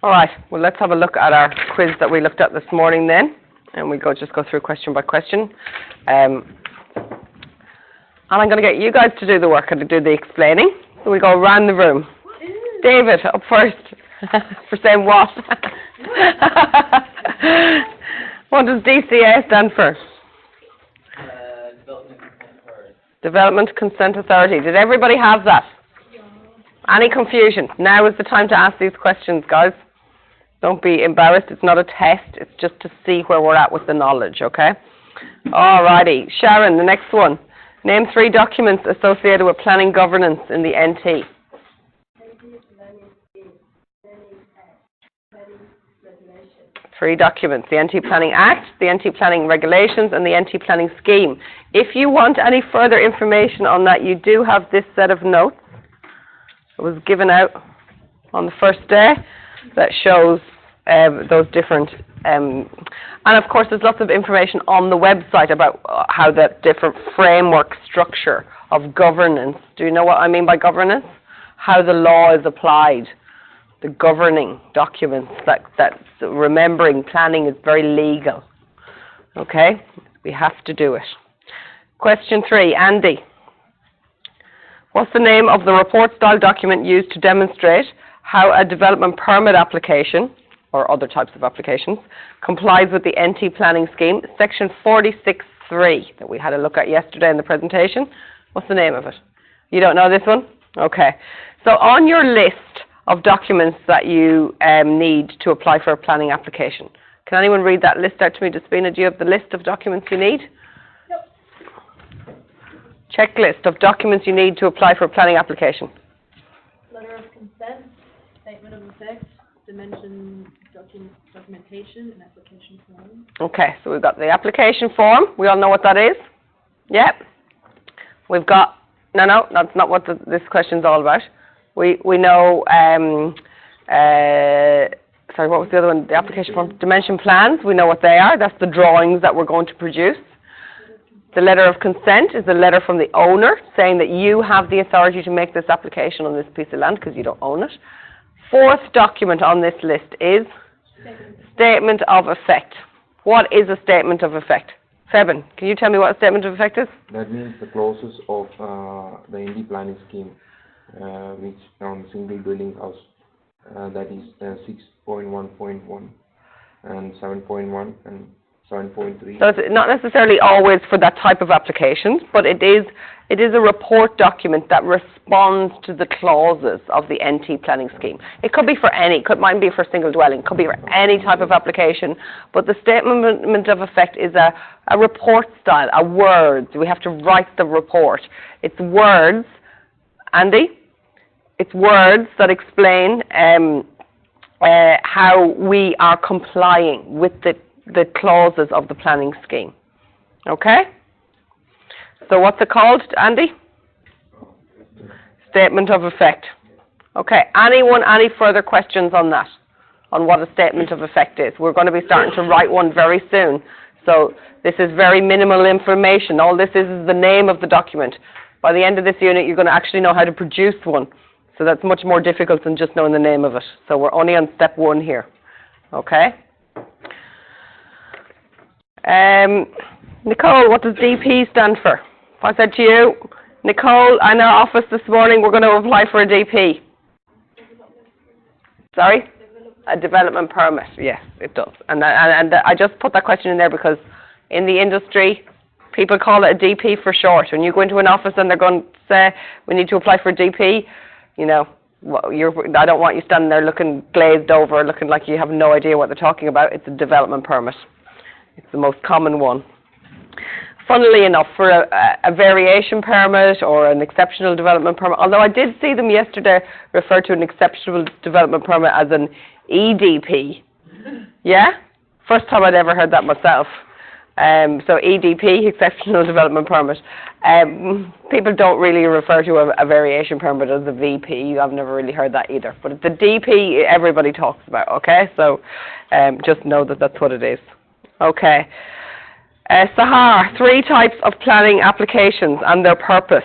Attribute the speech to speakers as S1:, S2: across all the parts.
S1: All right, well, let's have a look at our quiz that we looked at this morning then, and we just go through question by question. And I'm going to get you guys to do the work and to do the explaining. So we go around the room. David, up first, for saying what? What does DCA stand for? Development Consent Authority. Did everybody have that? Yeah. Any confusion? Now is the time to ask these questions, guys. Don't be embarrassed. It's not a test. It's just to see where we're at with the knowledge, okay? All righty. Sharon, the next one. Name 3 documents associated with planning governance in the NT. 3 documents, the NT Planning Act, the NT Planning Regulations, and the NT Planning Scheme. If you want any further information on that, you do have this set of notes. It was given out on the first day that shows those different, and of course there's lots of information on the website about how that different framework structure of governance. Do you know what I mean by governance? How the law is applied. The governing documents, that remembering planning is very legal. Okay? We have to do it. Question 3, Andy. What's the name of the report style document used to demonstrate how a development permit application, or other types of applications, complies with the NT Planning Scheme, section 46.3 that we had a look at yesterday in the presentation? What's the name of it? You don't know this one? Okay. So on your list of documents that you need to apply for a planning application. Can anyone read that list out to me? Despina, do you have the list of documents you need? Yep. Checklist of documents you need to apply for a planning application.
S2: Letter of consent, statement of effect, documentation, and application form. Okay,
S1: so we've got the application form. We all know what that is? Yep. We've got, no, that's not what this question's all about. We know, sorry, what was the other one? The application form, dimension plans, we know what they are. That's the drawings that we're going to produce. The letter of consent is a letter from the owner saying that you have the authority to make this application on this piece of land because you don't own it. 4th document on this list is statement of effect. What is a statement of effect? Feben, can you tell me what a statement of effect is?
S3: That means the clauses of the NT planning scheme. Which on single dwelling house, that is 6.1.1 and 7.1 and 7.3.
S1: So it's not necessarily always for that type of applications, but it is a report document that responds to the clauses of the NT planning scheme. It could be for any, might be for single dwelling, could be for any type of application, but the statement of effect is a report style, a words. We have to write the report. It's words. Andy, it's words that explain how we are complying with the clauses of the planning scheme. Okay? So what's it called, Andy? Statement of effect. Okay, anyone, any further questions on that? On what a statement of effect is? We're going to be starting to write one very soon. So this is very minimal information. All this is the name of the document. By the end of this unit, you're going to actually know how to produce one. So that's much more difficult than just knowing the name of it. So we're only on step 1 here. Okay? Nicole, what does DP stand for? If I said to you, Nicole, in our office this morning, we're going to apply for a DP. Sorry? A development permit. Yes, it does. And I just put that question in there because in the industry, people call it a DP for short. When you go into an office and they're going to say, we need to apply for a DP, you know, I don't want you standing there looking glazed over, looking like you have no idea what they're talking about. It's a development permit. It's the most common one. Funnily enough, for a variation permit or an exceptional development permit, although I did see them yesterday refer to an exceptional development permit as an EDP. Yeah? First time I'd ever heard that myself. So EDP, Exceptional Development Permit. People don't really refer to a variation permit as a VP. I've never really heard that either. But the DP, everybody talks about, okay? So just know that that's what it is. Okay. Sahar, 3 types of planning applications and their purpose.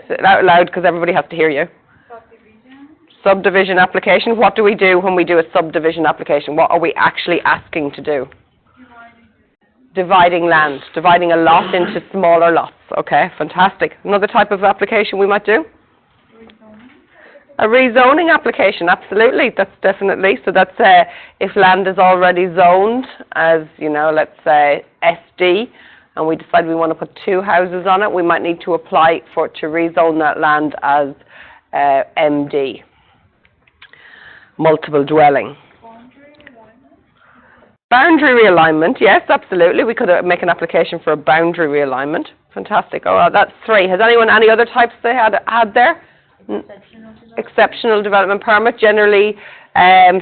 S1: Say it out loud because everybody has to hear you. Subdivision application. What do we do when we do a subdivision application? What are we actually asking to do? Dividing land, dividing a lot into smaller lots. Okay, fantastic. Another type of application we might do? A rezoning application, absolutely, that's definitely. So that's if land is already zoned as, you know, let's say SD, and we decide we want to put 2 houses on it, we might need to apply to rezone that land as MD, multiple dwelling. Boundary realignment, yes, absolutely. We could make an application for a boundary realignment. Fantastic. Oh, well, that's 3. Has anyone any other types they had there? Exceptional development permit, generally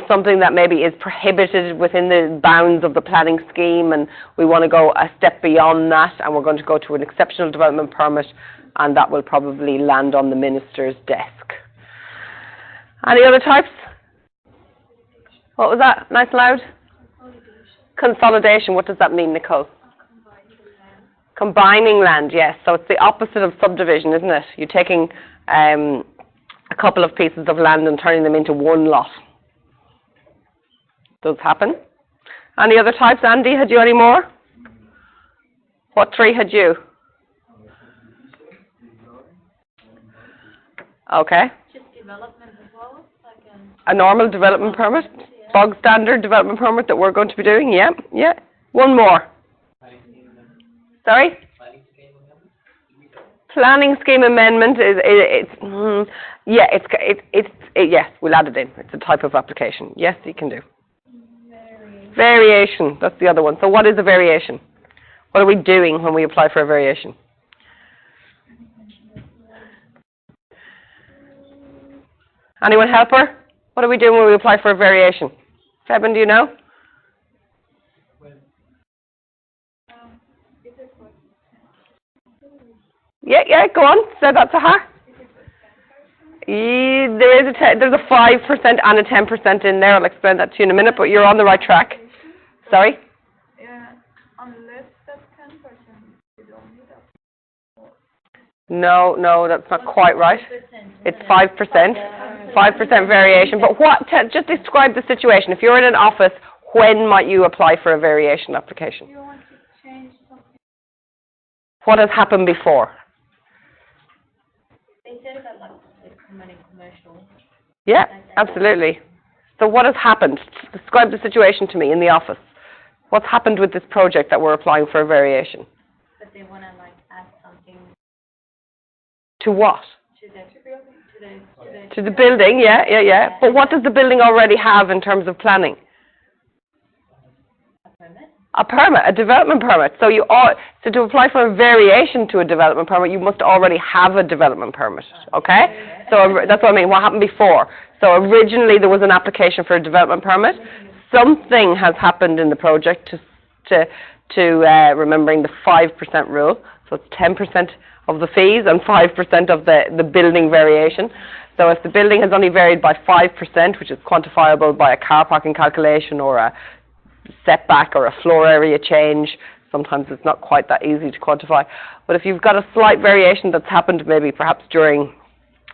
S1: something that maybe is prohibited within the bounds of the planning scheme, and we want to go a step beyond that, and we're going to go to an exceptional development permit, and that will probably land on the minister's desk. Any other types? What was that? Nice loud? Consolidation. What does that mean, Nicole? Combining land, yes. So it's the opposite of subdivision, isn't it? You're taking a couple of pieces of land and turning them into one lot. Does happen. Any other types? Andy, had you any more? What 3 had you? Okay.
S2: Just development as well, like
S1: a normal development permit? Bog standard development permit that we're going to be doing? Yeah, yeah. One more. Sorry? Planning scheme amendment is yes, we'll add it in. It's a type of application. Yes, you can do. Variation, that's the other one. So what is a variation? What are we doing when we apply for a variation? Anyone help her? What are we doing when we apply for a variation? Fabian, do you know? Yeah, go on. Say that to her. There's a 5% and a 10% in there. I'll explain that to you in a minute, but you're on the right track. Sorry?
S2: Yeah, unless that's 10%, you don't need that.
S1: No, that's not quite right. It's 5%. 5% variation. But just describe the situation. If you're in an office, when might you apply for a variation application?
S2: You want to change something.
S1: What has happened before?
S2: They said about like commercial.
S1: Yeah, absolutely. So what has happened? Describe the situation to me in the office. What's happened with this project that we're applying for a variation?
S2: But they want to like add something.
S1: To what?
S2: To
S1: the building, yeah. But what does the building already have in terms of planning? A permit, a development permit. So to apply for a variation to a development permit, you must already have a development permit, okay? So that's what I mean, what happened before. So originally there was an application for a development permit. Something has happened in the project to remembering the 5% rule. So it's 10% of the fees and 5% of the building variation. So if the building has only varied by 5%, which is quantifiable by a car parking calculation or a setback or a floor area change, sometimes it's not quite that easy to quantify. But if you've got a slight variation that's happened maybe perhaps during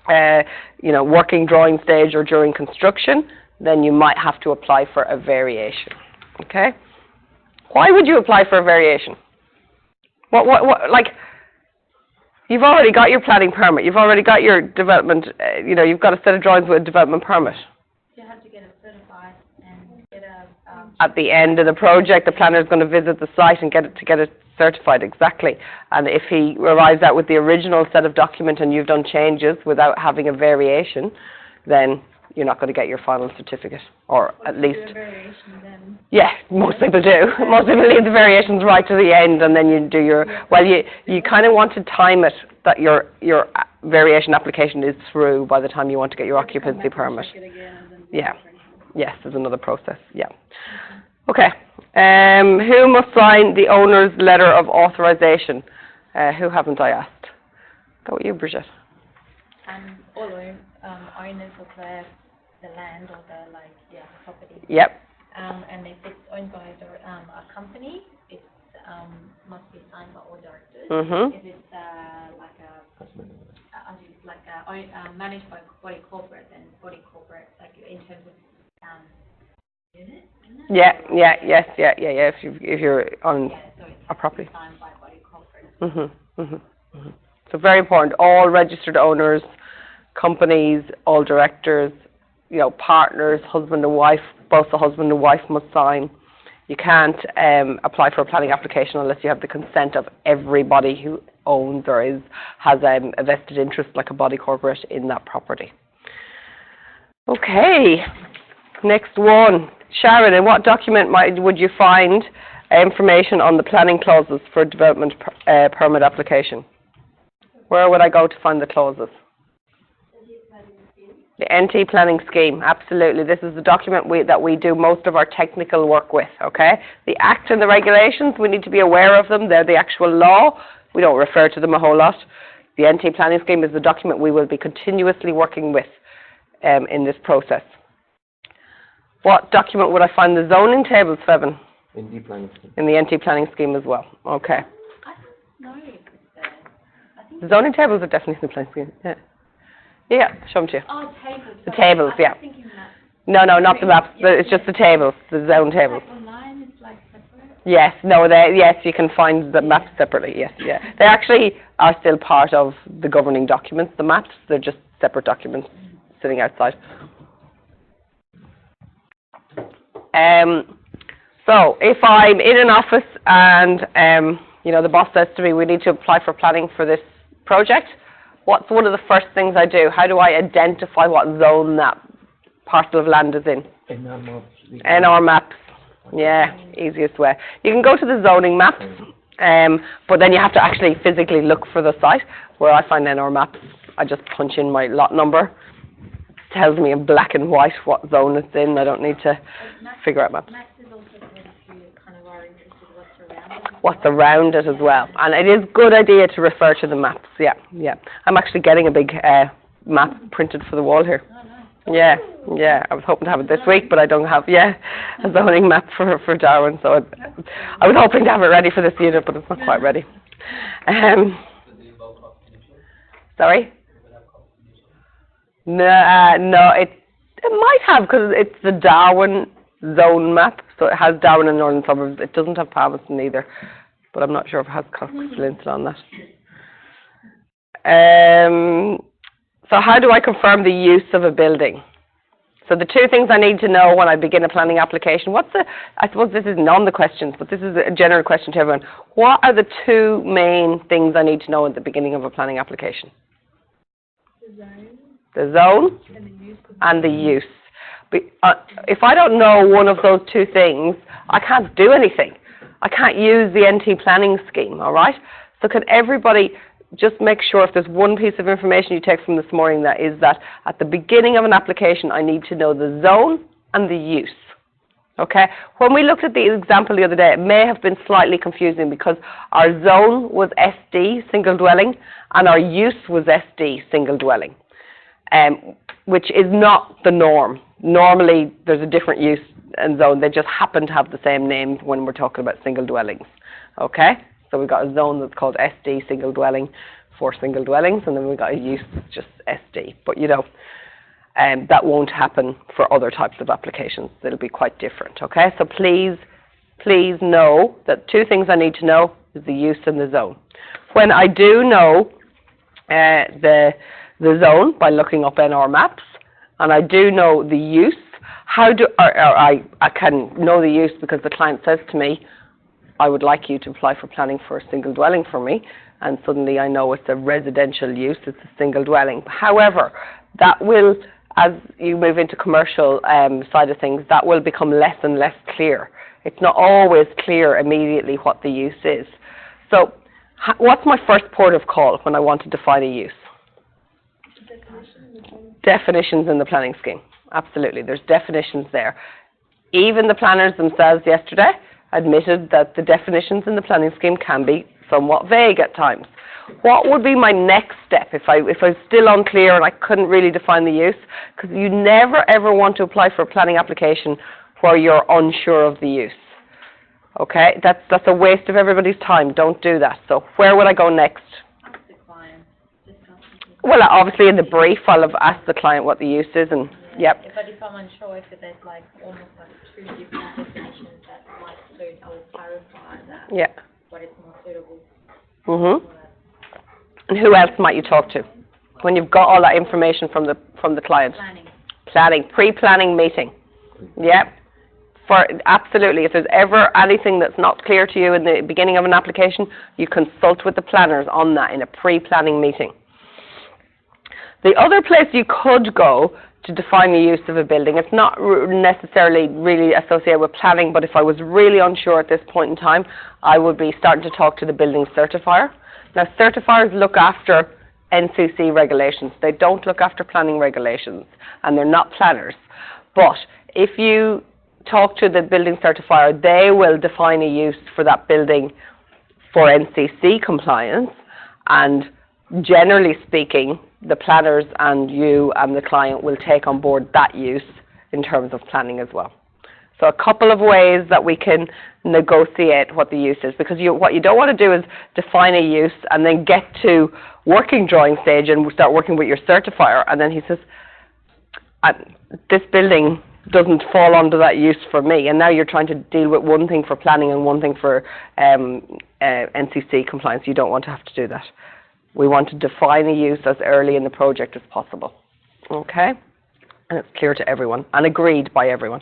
S1: working drawing stage or during construction, then you might have to apply for a variation. Okay? Why would you apply for a variation? Like, you've already got your planning permit, you've already got your development, you've got a set of drawings with a development permit.
S2: You have to get it certified and get a...
S1: At the end of the project, the planner is going to visit the site and get it certified, exactly. And if he arrives out with the original set of document and you've done changes without having a variation, then you're not going to get your final certificate, or at least...
S2: Do a variation then.
S1: Yeah, most people do. Most people leave the variations right to the end, and then you do your... Well, you kind of want to time it that your variation application is through by the time you want to get your occupancy permit. Yeah. Yes, there's another process. Yeah. Okay. Who must sign the owner's letter of authorization? Who haven't I asked? Go with you, Brigitte.
S2: All owners of the land or the property.
S1: Yep.
S2: And if it's owned by a company, it must be signed by all directors.
S1: Mhm.
S2: If it's like a
S4: managed by body corporate, then body corporate, like in terms of unit, isn't it?
S1: Yeah. If you're on
S4: Yeah, so it's
S1: a property.
S4: signed by body corporate.
S1: So very important. All registered owners, companies, all directors, partners, husband and wife. Both the husband and wife must sign. You can't apply for a planning application unless you have the consent of everybody who owns or has a vested interest, like a body corporate, in that property. Okay, next one. Sharon, in what document would you find information on the planning clauses for development permit application? Where would I go to find the clauses? The NT planning scheme, absolutely. This is the document that we do most of our technical work with, okay? The Act and the regulations, we need to be aware of them. They're the actual law. We don't refer to them a whole lot. The NT planning scheme is the document we will be continuously working with in this process. What document would I find the zoning tables, Fevin?
S3: NT planning scheme.
S1: In the NT planning scheme as well, okay.
S4: No, it's there. I think
S1: The zoning tables are definitely in the planning scheme, yeah. Yeah, show them to you.
S4: oh, tables.
S1: The
S4: sorry.
S1: tables,
S4: I was
S1: yeah.
S4: thinking that.
S1: No, not the maps.
S4: Yeah,
S1: It's just the tables, the zone tables.
S4: Like online, it's like separate.
S1: Yes, you can find the maps separately, yes, yeah. They actually are still part of the governing documents, the maps. They're just separate documents sitting outside. So if I'm in an office and, the boss says to me, we need to apply for planning for this project, what's one of the first things I do? How do I identify what zone that parcel of land is in? NR maps. Yeah, easiest way. You can go to the zoning maps, but then you have to actually physically look for the site. Where I find NR maps, I just punch in my lot number. It tells me in black and white what zone it's in. I don't need to figure out maps.
S4: Maps is also good if you kind of are interested in what's around it.
S1: What's around it as well. And it is a good idea to refer to the maps, yeah. I'm actually getting a big map printed for the wall here.
S4: Oh, no.
S1: Yeah, I was hoping to have it this week, but I don't have, a zoning map for Darwin, so I was hoping to have it ready for this unit, but it's not quite ready. Sorry? No, it might have, because it's the Darwin zone map, so it has Darwin and Northern Suburbs. It doesn't have Palmerston either, but I'm not sure if it has Coxlinton on that. So how do I confirm the use of a building? So the two things I need to know when I begin a planning application, I suppose this isn't on the questions, but this is a general question to everyone. What are the two main things I need to know at the beginning of a planning application? The zone and the use. If I don't know one of those two things, I can't do anything. I can't use the NT planning scheme, all right? So can everybody just make sure, if there's one piece of information you take from this morning, that is that at the beginning of an application, I need to know the zone and the use. Okay? When we looked at the example the other day, it may have been slightly confusing because our zone was SD, single dwelling, and our use was SD, single dwelling, which is not the norm. Normally, there's a different use and zone. They just happen to have the same name when we're talking about single dwellings. Okay? So we've got a zone that's called SD, single dwelling, for single dwellings, and then we've got a use that's just SD. But, that won't happen for other types of applications. It'll be quite different, okay? So please know that two things I need to know is the use and the zone. When I do know the zone by looking up NR maps, and I do know the use, I can know the use because the client says to me, I would like you to apply for planning for a single dwelling for me, and suddenly I know it's a residential use, it's a single dwelling. However, that will, as you move into commercial side of things, that will become less and less clear. It's not always clear immediately what the use is. So what's my first port of call when I want to define a use? Definitions in the planning scheme. Absolutely, there's definitions there. Even the planners themselves yesterday admitted that the definitions in the planning scheme can be somewhat vague at times. What would be my next step if I was still unclear and I couldn't really define the use? Because you never ever want to apply for a planning application where you're unsure of the use. Okay, that's a waste of everybody's time. Don't do that. So where would I go next?
S4: Ask the client.
S1: Well, obviously in the brief, I'll have asked the client what the use is, and yep.
S4: But if I'm unsure if there's like almost like two different definitions that might suit, I will clarify that.
S1: Yeah.
S4: What is more suitable.
S1: Mhm. And who else might you talk to when you've got all that information from the client? Planning, pre-planning meeting. Yep. For absolutely, if there's ever anything that's not clear to you in the beginning of an application, you consult with the planners on that in a pre-planning meeting. The other place you could go to define the use of a building, it's not necessarily really associated with planning, but if I was really unsure at this point in time, I would be starting to talk to the building certifier. Now, certifiers look after NCC regulations. They don't look after planning regulations, and they're not planners. But if you talk to the building certifier, they will define a use for that building for NCC compliance, and generally speaking, the planners and you and the client will take on board that use in terms of planning as well. So a couple of ways that we can negotiate what the use is, because what you don't want to do is define a use and then get to working drawing stage and start working with your certifier, and then he says, this building doesn't fall under that use for me, and now you're trying to deal with one thing for planning and one thing for NCC compliance. You don't want to have to do that. We want to define a use as early in the project as possible, okay? And it's clear to everyone and agreed by everyone.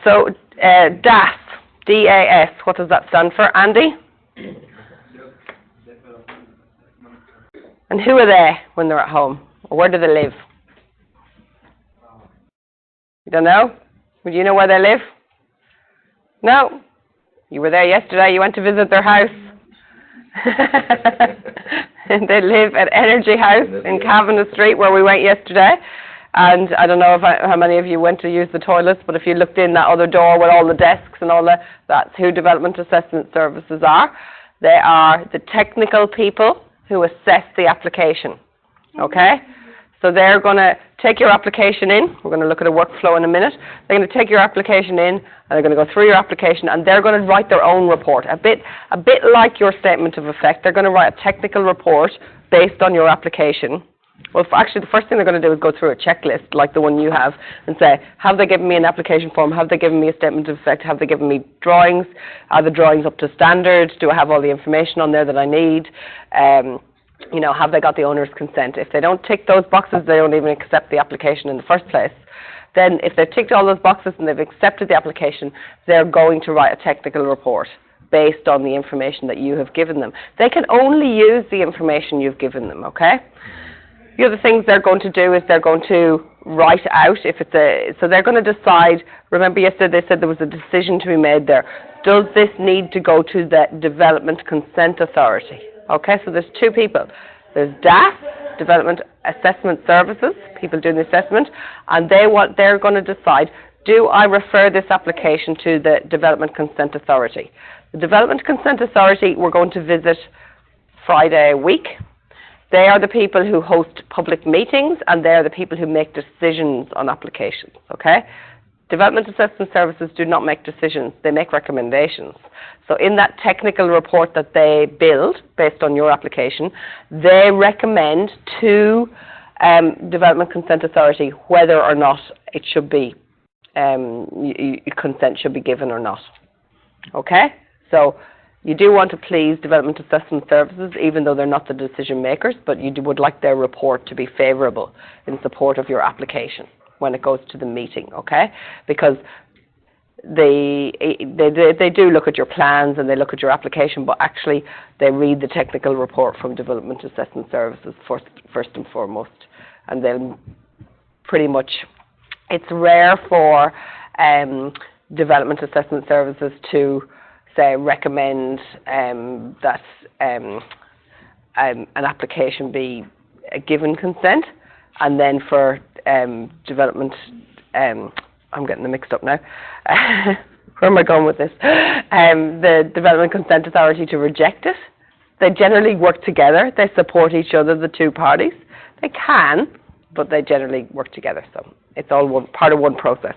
S1: So DAS, D-A-S, what does that stand for, Andy? And who are they when they're at home? Or where do they live? You don't know? Do you know where they live? No? You were there yesterday, you went to visit their house. They live at Energy House in Cavanagh Street, where we went yesterday. And I don't know how many of you went to use the toilets, but if you looked in that other door with all the desks and all that, that's who Development Assessment Services are. They are the technical people who assess the application, okay? So they're going to take your application in. We're going to look at a workflow in a minute. They're going to take your application in, and they're going to go through your application, and they're going to write their own report, a bit like your statement of effect. They're going to write a technical report based on your application. Well, actually, the first thing they're going to do is go through a checklist like the one you have and say, have they given me an application form? Have they given me a statement of effect? Have they given me drawings? Are the drawings up to standard? Do I have all the information on there that I need? You know, have they got the owner's consent? If they don't tick those boxes, they don't even accept the application in the first place. Then if they've ticked all those boxes and they've accepted the application, they're going to write a technical report based on the information that you have given them. They can only use the information you've given them, okay? The other things they're going to do is they're going to write out if it's so they're going to decide, remember yesterday they said there was a decision to be made there. Does this need to go to the Development Consent Authority? Okay, so there's two people. There's DAS, Development Assessment Services, people doing the assessment, and they're going to decide, do I refer this application to the Development Consent Authority? The Development Consent Authority we're going to visit Friday a week. They are the people who host public meetings, and they're the people who make decisions on applications, okay? Development Assessment Services do not make decisions, they make recommendations. So in that technical report that they build based on your application, they recommend to Development Consent Authority whether or not it should be, consent should be given or not. Okay? So you do want to please Development Assessment Services, even though they're not the decision makers, but you would like their report to be favourable in support of your application when it goes to the meeting, okay? Because they do look at your plans and they look at your application, but actually they read the technical report from Development Assessment Services first and foremost. And then pretty much, it's rare for Development Assessment Services to say recommend that an application be given consent, and then for development, I'm getting them mixed up now. Where am I going with this? The Development Consent Authority to reject it. They generally work together. They support each other, the two parties. They can, but they generally work together. So it's all part of one process.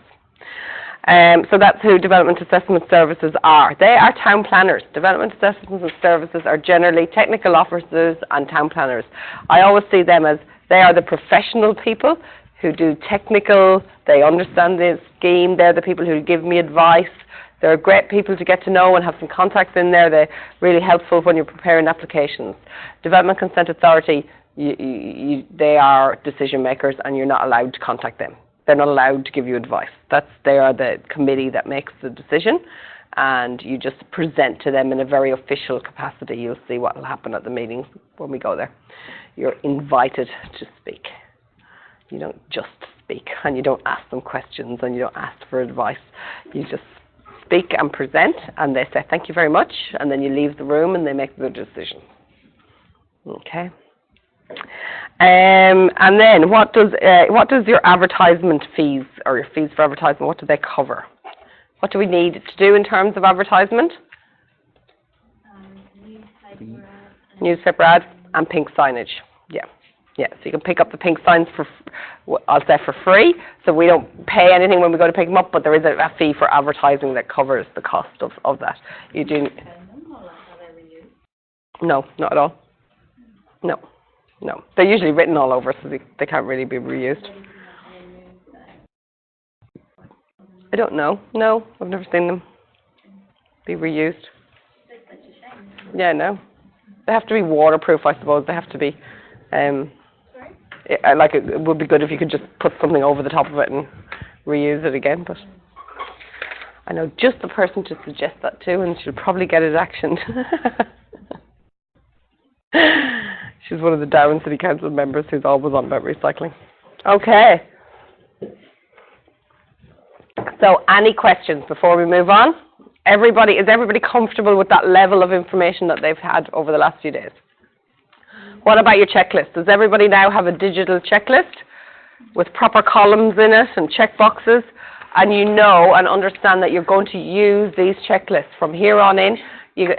S1: So that's who Development Assessment Services are. They are town planners. Development Assessment Services are generally technical officers and town planners. I always see them as they are the professional people who do technical, they understand the scheme, they're the people who give me advice. They're great people to get to know and have some contacts in there. They're really helpful when you're preparing applications. Development Consent Authority, they are decision makers and you're not allowed to contact them. They're not allowed to give you advice. They are the committee that makes the decision, and you just present to them in a very official capacity. You'll see what will happen at the meetings when we go there. You're invited to speak. You don't just speak, and you don't ask them questions, and you don't ask for advice. You just speak and present, and they say thank you very much, and then you leave the room and they make the decision. Okay. And then what does your advertisement fees, or your fees for advertisement, what do they cover? What do we need to do in terms of advertisement? Newspaper ads and pink signage. Yeah. Yeah, so you can pick up the pink signs for, I'll say for free, so we don't pay anything when we go to pick them up, but there is a fee for advertising that covers the cost of that. You do. No, not at all. No. No, they're usually written all over, so they can't really be reused. I don't know. No, I've never seen them be reused. Yeah, no. They have to be waterproof, I suppose. They have to be, like it would be good if you could just put something over the top of it and reuse it again, but I know just the person to suggest that to, and she'll probably get it actioned. She's one of the Darwin City Council members who's always on about recycling. Okay. So, any questions before we move on? Is everybody comfortable with that level of information that they've had over the last few days? What about your checklist? Does everybody now have a digital checklist with proper columns in it and check boxes? And you know and understand that you're going to use these checklists from here on in. You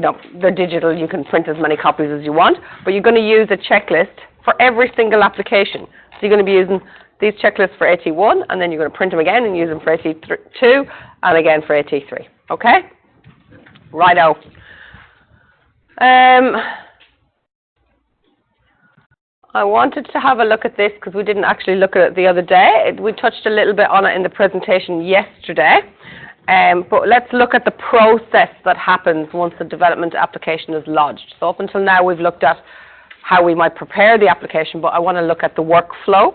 S1: know, they're digital, you can print as many copies as you want, but you're going to use a checklist for every single application. So you're going to be using these checklists for AT1, and then you're going to print them again and use them for AT2, and again for AT3. Okay? Righto. I wanted to have a look at this because we didn't actually look at it the other day. We touched a little bit on it in the presentation yesterday. But let's look at the process that happens once the development application is lodged. So up until now we've looked at how we might prepare the application, but I want to look at the workflow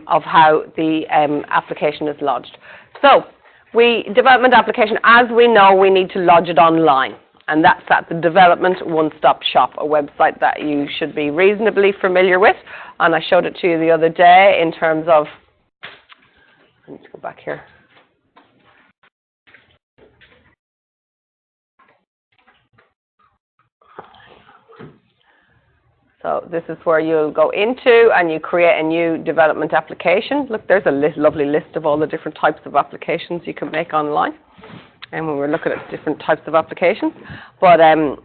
S1: of how the application is lodged. So development application, as we know, we need to lodge it online. And that's at the Development One-Stop Shop, a website that you should be reasonably familiar with. And I showed it to you the other day in terms of, I need to go back here. So this is where you'll go into and you create a new development application. Look, there's a lovely list of all the different types of applications you can make online. And when we're looking at different types of applications. But and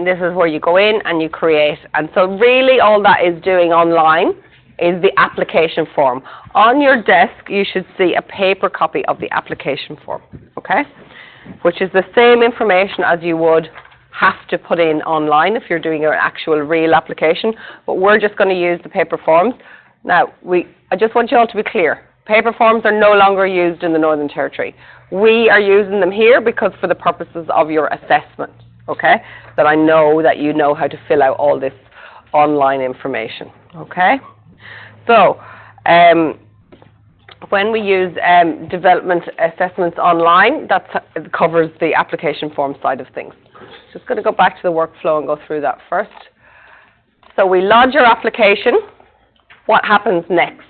S1: this is where you go in and you create. And so really all that is doing online is the application form. On your desk, you should see a paper copy of the application form, okay? Which is the same information as you would have to put in online if you're doing your actual real application, but we're just going to use the paper forms. Now, I just want you all to be clear. Paper forms are no longer used in the Northern Territory. We are using them here because for the purposes of your assessment, okay? That I know that you know how to fill out all this online information, okay? So, when we use development assessments online, that covers the application form side of things. Just going to go back to the workflow and go through that first. So we lodge your application. What happens next?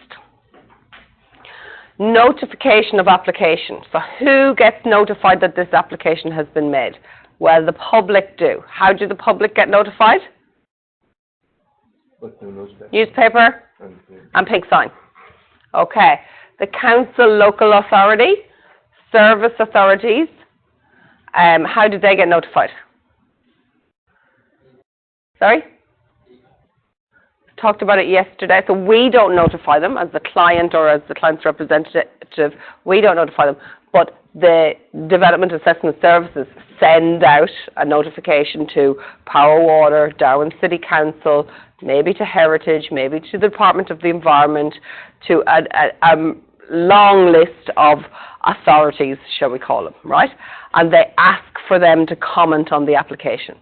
S1: Notification of application. So who gets notified that this application has been made? Well, the public do. How do the public get notified? Newspaper and pink sign. Okay. The council, local authority, service authorities, how do they get notified? Sorry? talked about it yesterday. So we don't notify them as the client or as the client's representative. We don't notify them, but the Development Assessment Services send out a notification to Power Water, Darwin City Council, maybe to Heritage, maybe to the Department of the Environment, to a long list of authorities, shall we call them, right? And they ask for them to comment on the application.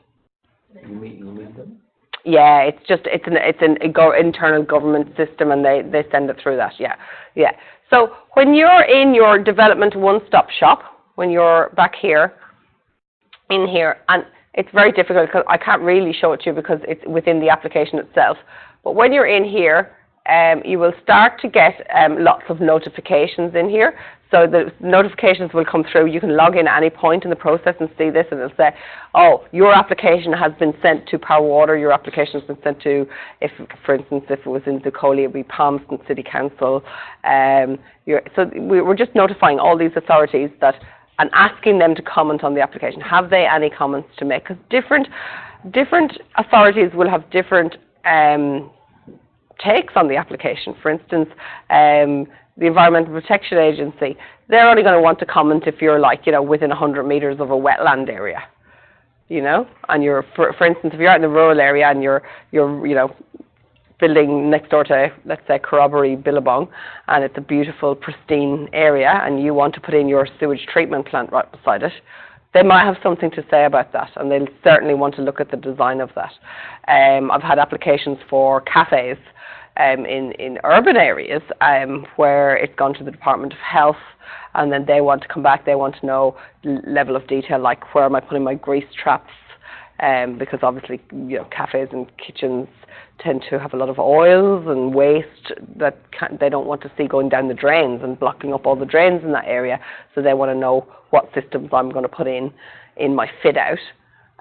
S3: You mean them?
S1: Yeah, it's an internal government system, and they send it through that. Yeah. So when you're in your development one-stop shop, when you're back here, in here, and it's very difficult because I can't really show it to you because it's within the application itself. But when you're in here, you will start to get lots of notifications in here. So the notifications will come through. You can log in at any point in the process and see this, and it'll say, oh, your application has been sent to Power Water, your application has been sent to, for instance, if it was in Zuccoli, it would be Palmerston City Council. So we're just notifying all these authorities that, and asking them to comment on the application. Have they any comments to make? Because different authorities will have different takes on the application. For instance, the Environmental Protection Agency, they're only going to want to comment if you're like, within 100 metres of a wetland area, and you're, for instance, if you're out in the rural area and you're building next door to, let's say, Corroboree, Billabong, and it's a beautiful, pristine area, and you want to put in your sewage treatment plant right beside it, they might have something to say about that, and they'll certainly want to look at the design of that. I've had applications for cafes in urban areas where it's gone to the Department of Health, and then they want to come back, they want to know level of detail, like where am I putting my grease traps, because obviously, cafes and kitchens tend to have a lot of oils and waste that they don't want to see going down the drains and blocking up all the drains in that area, so they want to know what systems I'm going to put in my fit out.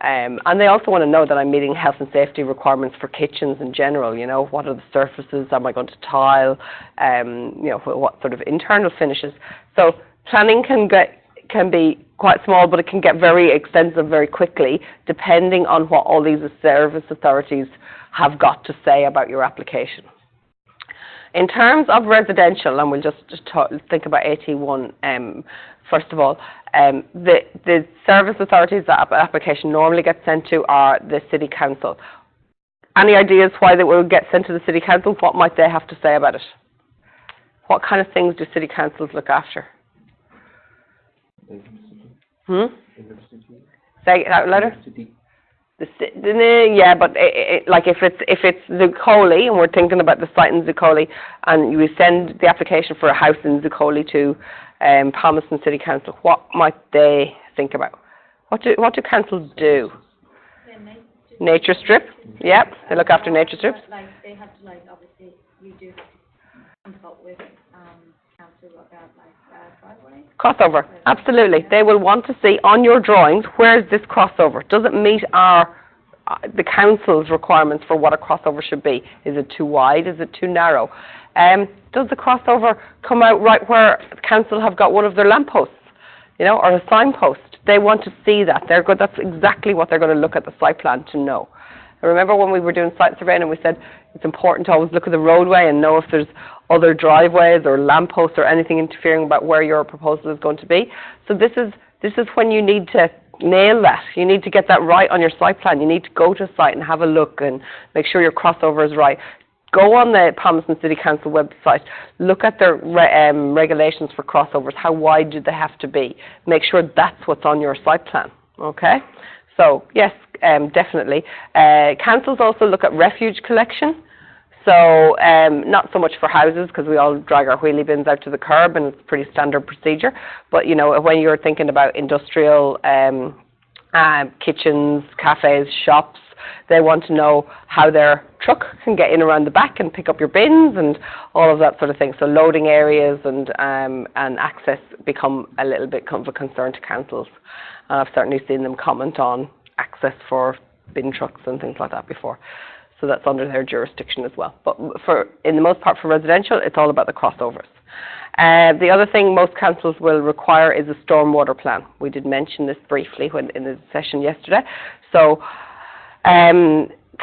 S1: And they also want to know that I'm meeting health and safety requirements for kitchens in general. What are the surfaces? Am I going to tile? What sort of internal finishes? So planning can be quite small, but it can get very extensive very quickly, depending on what all these service authorities have got to say about your application. In terms of residential, and we'll just think about AT1 first of all, the service authorities that application normally gets sent to are the City Council. Any ideas why they will get sent to the City Council? What might they have to say about it? What kind of things do City Councils look after? Say it out louder. Yeah, but like if it's Zuccoli, and we're thinking about the site in Zuccoli, and we send the application for a house in Zuccoli to Palmerston City Council, what might they think about? What do councils do? Nature strip. Yep, they look after nature strips.
S4: Like they have to obviously you do consult with council about driveway.
S1: Crossover, absolutely. They will want to see on your drawings, where is this crossover? Does it meet the council's requirements for what a crossover should be? Is it too wide? Is it too narrow? Does the crossover come out right where the council have got one of their lampposts, or a signpost? They want to see that. That's exactly what they're going to look at the site plan to know. I remember when we were doing site surveying and we said it's important to always look at the roadway and know if there's other driveways or lampposts or anything interfering about where your proposal is going to be. So this is when you need to nail that. You need to get that right on your site plan. You need to go to a site and have a look and make sure your crossover is right. Go on the Palmerston City Council website, look at their regulations for crossovers. How wide do they have to be? Make sure that's what's on your site plan, okay? So, yes, definitely. Councils also look at refuge collection. So, not so much for houses, because we all drag our wheelie bins out to the curb, and it's a pretty standard procedure. But, when you're thinking about industrial kitchens, cafes, shops, they want to know how their truck can get in around the back and pick up your bins and all of that sort of thing. So loading areas and access become a little bit of a concern to councils. And I've certainly seen them comment on access for bin trucks and things like that before. So that's under their jurisdiction as well. But in the most part for residential, it's all about the crossovers. The other thing most councils will require is a stormwater plan. We did mention this briefly in the session yesterday. So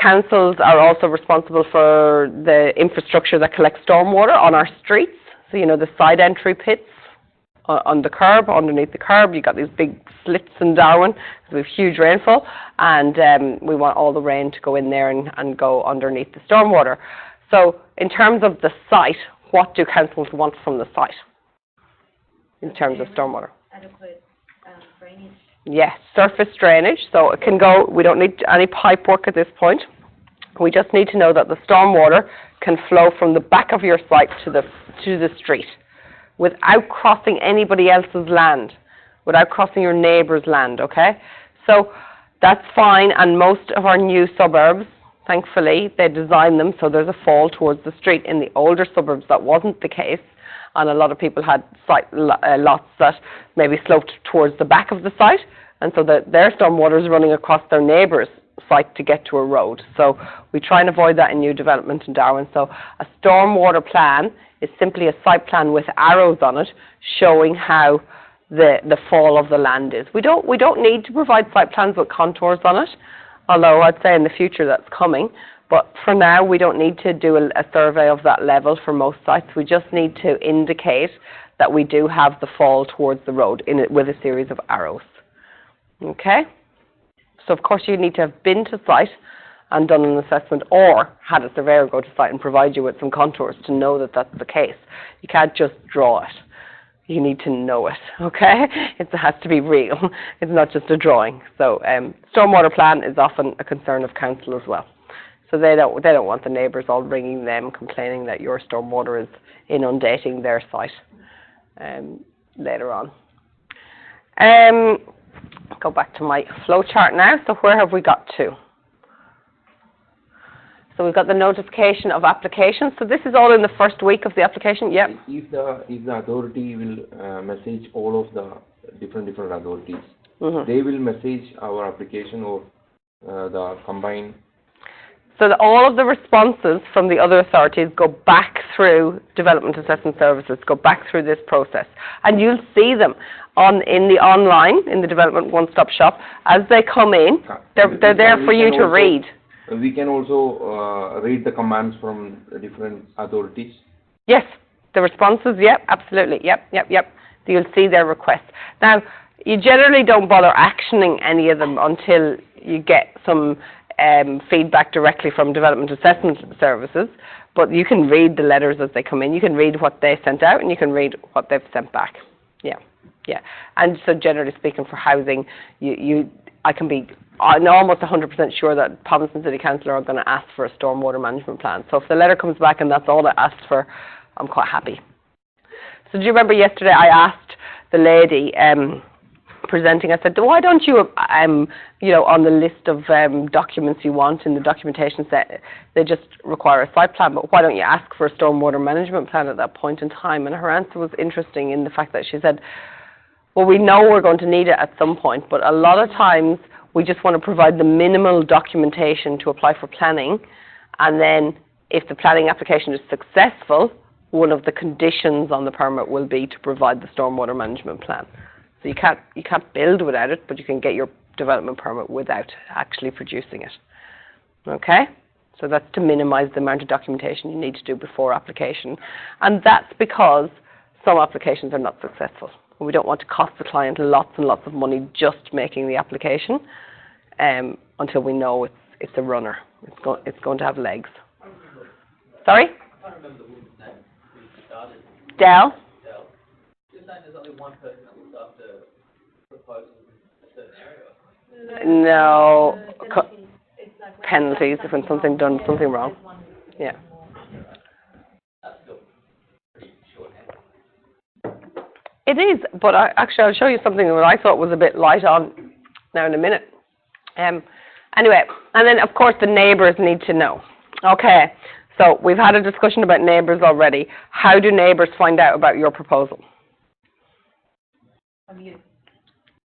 S1: councils are also responsible for the infrastructure that collects stormwater on our streets. So, you know, the side entry pits on the curb, underneath the curb. You've got these big slits in Darwin because we have huge rainfall, and we want all the rain to go in there and go underneath the stormwater. So in terms of the site, what do councils want from the site in terms of stormwater?
S4: Adequate drainage.
S1: Yes, surface drainage, so it can go, we don't need any pipe work at this point. We just need to know that the stormwater can flow from the back of your site to the street without crossing anybody else's land, without crossing your neighbour's land, okay? So that's fine, and most of our new suburbs, thankfully, they design them so there's a fall towards the street. In the older suburbs, that wasn't the case, and a lot of people had lots that maybe sloped towards the back of the site, and so their stormwater is running across their neighbour's site to get to a road. So we try and avoid that in new development in Darwin. So a stormwater plan is simply a site plan with arrows on it showing how the fall of the land is. We don't need to provide site plans with contours on it, although I'd say in the future that's coming. But for now, we don't need to do a survey of that level for most sites. We just need to indicate that we do have the fall towards the road with a series of arrows. Okay? So of course you need to have been to site and done an assessment, or had a surveyor go to site and provide you with some contours to know that that's the case. You can't just draw it. You need to know it, okay? It has to be real. It's not just a drawing. So stormwater plan is often a concern of council as well. So they don't want the neighbours all ringing them, complaining that your stormwater is inundating their site later on. Go back to my flow chart now. So where have we got to? So we've got the notification of applications. So this is all in the first week of the application. Yep.
S3: If the authority will message all of the different authorities, they will message our application or the combined.
S1: So that all of the responses from the other authorities go back through Development Assessment Services, go back through this process. And you'll see them in the online, in the Development One Stop Shop. As they come in, they're there for you to read.
S3: We can also read the commands from the different authorities. Yes,
S1: the responses, yep, absolutely, yep. You'll see their requests. Now, you generally don't bother actioning any of them until you get some feedback directly from Development Assessment Services, but you can read the letters as they come in. You can read what they sent out, and you can read what they've sent back. Yeah. And so generally speaking, for housing, I'm almost 100% sure that Palmerston City Council are going to ask for a stormwater management plan. So if the letter comes back and that's all they asked for, I'm quite happy. So do you remember yesterday I asked the lady presenting, I said, why don't you, on the list of documents you want in the documentation set, they just require a site plan, but why don't you ask for a stormwater management plan at that point in time? And her answer was interesting in the fact that she said, well, we know we're going to need it at some point, but a lot of times we just want to provide the minimal documentation to apply for planning, and then if the planning application is successful, one of the conditions on the permit will be to provide the stormwater management plan. So you can't build without it, but you can get your development permit without actually producing it. Okay? So that's to minimize the amount of documentation you need to do before application. And that's because some applications are not successful. We don't want to cost the client lots and lots of money just making the application until we know it's a runner. It's going to have legs. Sorry?
S5: I can't remember the woman's name who started.
S1: Dell?
S5: You're saying there's only one person that looks after proposals in a certain area?
S1: No. Penalties if when something wrong. Yeah.
S5: That's still pretty shorthand.
S1: It is, but actually I'll show you something that I thought was a bit light on now in a minute. Anyway, and then of course the neighbours need to know. Okay, so we've had a discussion about neighbours already. How do neighbours find out about your proposal?
S4: From you.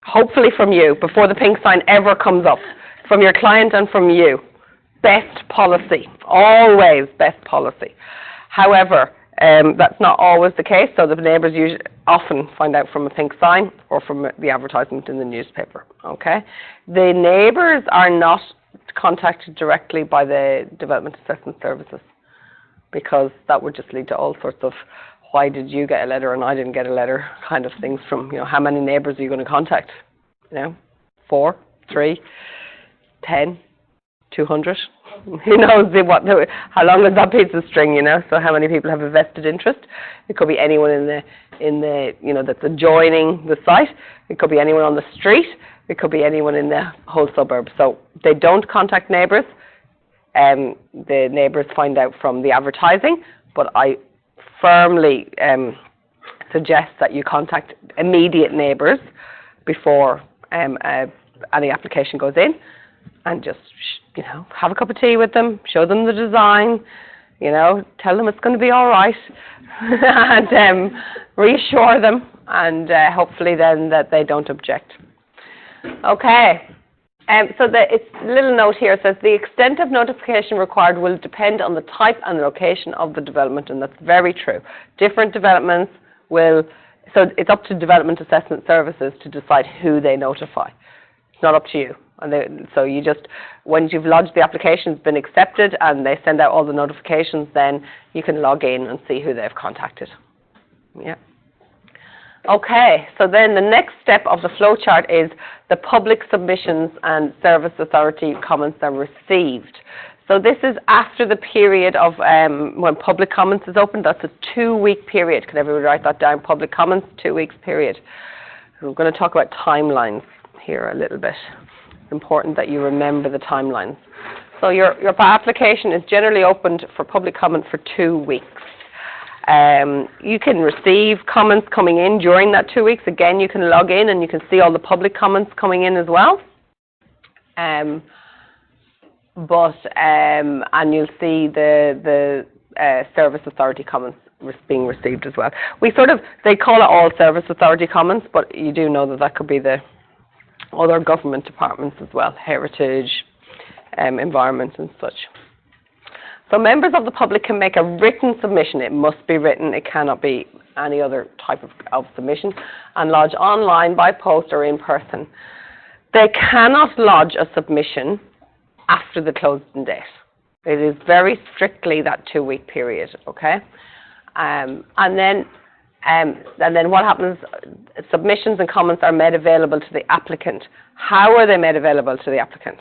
S1: Hopefully from you, before the pink sign ever comes up. From your client and from you. Best policy. Always best policy. However, that's not always the case, so the neighbours often find out from a pink sign or from the advertisement in the newspaper, okay? The neighbours are not contacted directly by the Development Assessment Services, because that would just lead to all sorts of why did you get a letter and I didn't get a letter kind of things from, how many neighbours are you going to contact? 4, 3, 10, 200? Who knows how long is that piece of string, So how many people have a vested interest? It could be anyone in the that's adjoining the site. It could be anyone on the street. It could be anyone in the whole suburb. So they don't contact neighbours. The neighbours find out from the advertising, but I firmly suggest that you contact immediate neighbours before any application goes in, and just have a cup of tea with them, show them the design, tell them it's going to be all right, and reassure them, and hopefully then that they don't object. Okay. So it's a little note here. It says the extent of notification required will depend on the type and location of the development, and that's very true. Different developments so it's up to Development Assessment Services to decide who they notify. It's not up to you. And so you just, once you've lodged the application, it's been accepted, and they send out all the notifications, then you can log in and see who they've contacted. Yeah. Okay, so then the next step of the flowchart is the public submissions and Service Authority comments are received. So this is after the period of when public comments is open. That's a 2-week period. Can everybody write that down? Public comments, 2 weeks period. We're going to talk about timelines here a little bit. It's important that you remember the timelines. So your application is generally opened for public comment for 2 weeks. You can receive comments coming in during that 2 weeks. Again, you can log in and you can see all the public comments coming in as well. And you'll see the Service Authority comments being received as well. They call it all Service Authority comments, but you do know that could be the other government departments as well, Heritage, Environment and such. So members of the public can make a written submission. It must be written. It cannot be any other type of submission, and lodge online, by post or in person. They cannot lodge a submission after the closing date. It is very strictly that 2-week period, okay? And then what happens, submissions and comments are made available to the applicant. How are they made available to the applicant?